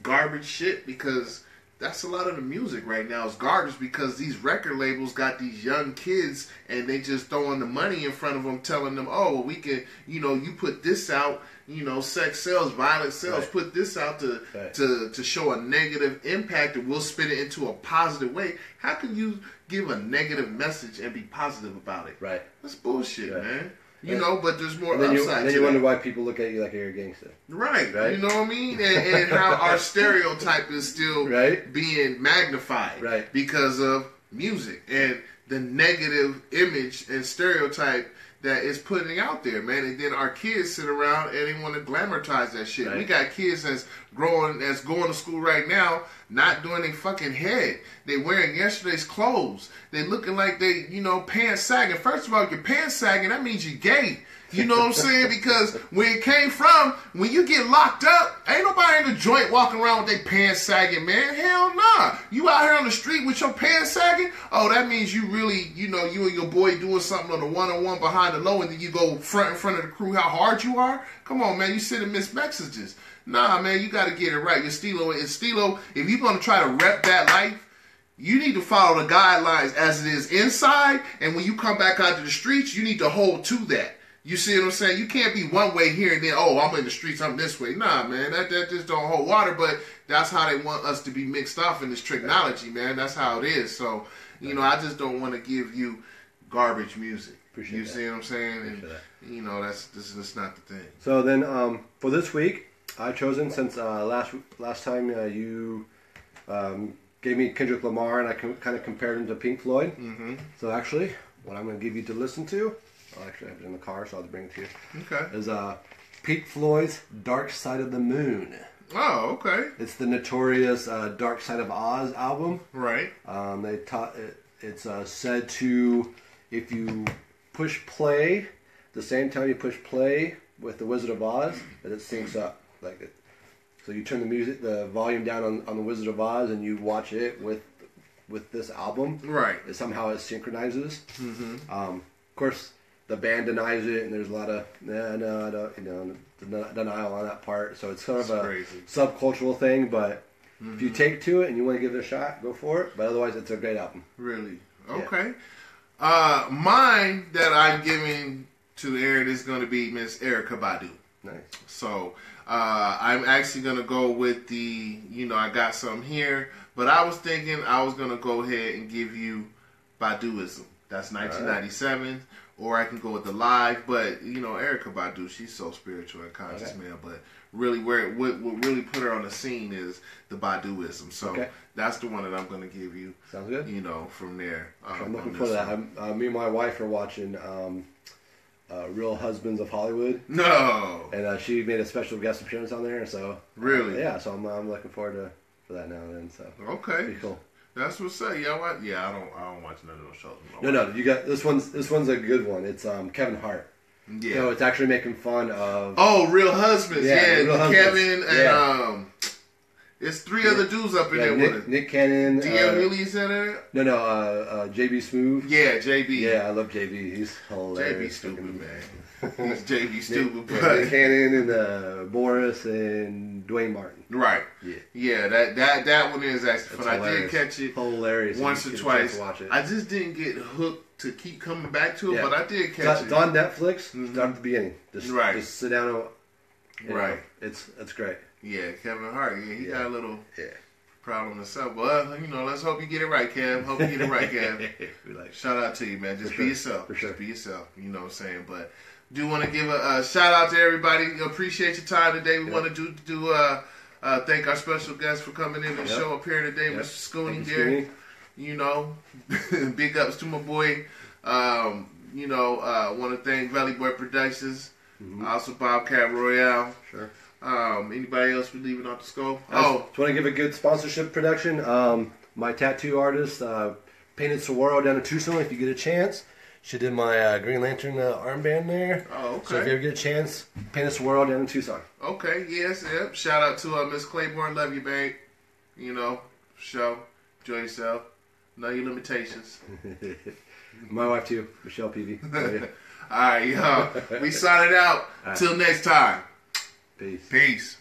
garbage shit, because that's a lot of the music right now is garbage, because these record labels got these young kids and they just throwing the money in front of them, telling them, oh, well, we can, you know, you put this out, you know, sex sells, violence sells, put this out to show a negative impact, and we'll spin it into a positive way. How can you give a negative message and be positive about it? That's bullshit, man. You know, but there's more upside to that. And then you wonder why people look at you like you're a gangster. Right. You know what I mean? And how our stereotype is still being magnified because of music and the negative image and stereotype that is putting out there, man. And then our kids sit around and they want to glamorize that shit. We got kids that's going to school right now, not doing their fucking head. They wearing yesterday's clothes. They looking like they, you know, pants sagging. First of all, if you're pants sagging, that means you're gay. You know what I'm saying? Because where it came from, when you get locked up, ain't nobody in the joint walking around with their pants sagging, man. Hell nah. You out here on the street with your pants sagging? Oh, that means you really, you know, you and your boy doing something on the one-on-one behind the low, and then you go in front of the crew how hard you are? Come on, man. You sending missed messages. Nah, man, you got to get it right. Your Stilo, if you're going to try to rep that life, you need to follow the guidelines as it is inside, and when you come back out to the streets, you need to hold to that. You see what I'm saying? You can't be one way here and then, oh, I'm in the streets, I'm this way. Nah, man, that just don't hold water, but that's how they want us to be mixed off in this technology, man. That's how it is. So, you know, I just don't want to give you garbage music. You see what I'm saying? And, you know, that's not the thing. So then, for this week, I've chosen, since last time you gave me Kendrick Lamar and I kind of compared him to Pink Floyd. So actually, what I'm going to give you to listen to, I'll actually have it in the car, so I'll bring it to you. Okay. Is Pink Floyd's Dark Side of the Moon. Oh, okay. It's the notorious Dark Side of Oz album. Right. It's said to, if you push play, the same time you push play with The Wizard of Oz, that it syncs up. Like So you turn the volume down on the Wizard of Oz, and you watch it with this album. Right. Somehow it synchronizes. Mm-hmm. Of course, the band denies it, and there's a lot of denial on that part. So it's kind of a crazy. subcultural thing, but if you take to it and you want to give it a shot, go for it. But otherwise, it's a great album. Really? Yeah. Okay. Mine that I'm giving to Aaron is going to be Miss Erykah Badu. Nice. So I'm actually going to go with I got some here, but I was thinking I was going to go ahead and give you Baduism. That's 1997. Or I can go with the live, but Erykah Badu, she's so spiritual and conscious, man. But really, what really put her on the scene is the Baduism. So that's the one that I'm going to give you. Sounds good. From there. I'm looking forward to that. Me and my wife are watching Real Husbands of Hollywood. No. And she made a special guest appearance on there. So really, So I'm looking forward for that now and then. So okay, pretty cool. That's what's up. Yeah, what? Yeah, I don't watch none of those shows. No, you got this one's a good one. It's Kevin Hart. Yeah. So it's actually making fun of Real Husbands. Yeah, Real Husbands. Kevin and it's three other dudes up in there with it. Nick Cannon. DM Willie's in there? No, JB Smoove. Yeah, JB. Yeah, I love JB. He's hilarious. JB stupid, man. He's JB stupid, but Nick Cannon and Boris and Dwayne Martin. Right. Yeah. That one is actually fun. Hilarious. I did catch it hilarious once or twice. Watch it. I just didn't get hooked to keep coming back to it, but I did catch it. It's on Netflix. Start at the beginning. Just sit down and it's great. Yeah, Kevin Hart. Yeah, he got a little problem himself. Well, let's hope you get it right, Kev. Hope you get it right, Kev. Shout out to you, man. Just be yourself. For sure. Just be yourself. You know what I'm saying? But do want to give a shout out to everybody. Appreciate your time today. We want to do thank our special guest for coming in and show up here today, Mr. Scoonie there. Big ups to my boy. Want to thank Valley Boy Productions. Also Bobcat Royale. Sure. Anybody else we leaving off the scope? Just want to give a good sponsorship production. My tattoo artist painted Saguaro down in Tucson. If you get a chance, she did my Green Lantern armband there. Oh, okay. So if you ever get a chance, paint Saguaro down in Tucson. Okay, yes, yep. Shout out to Miss Claiborne. Love you, babe. Show. Enjoy yourself. Know your limitations. My wife too, Michelle Peve. All right, y'all. We signing out. Till next time. Peace. Peace.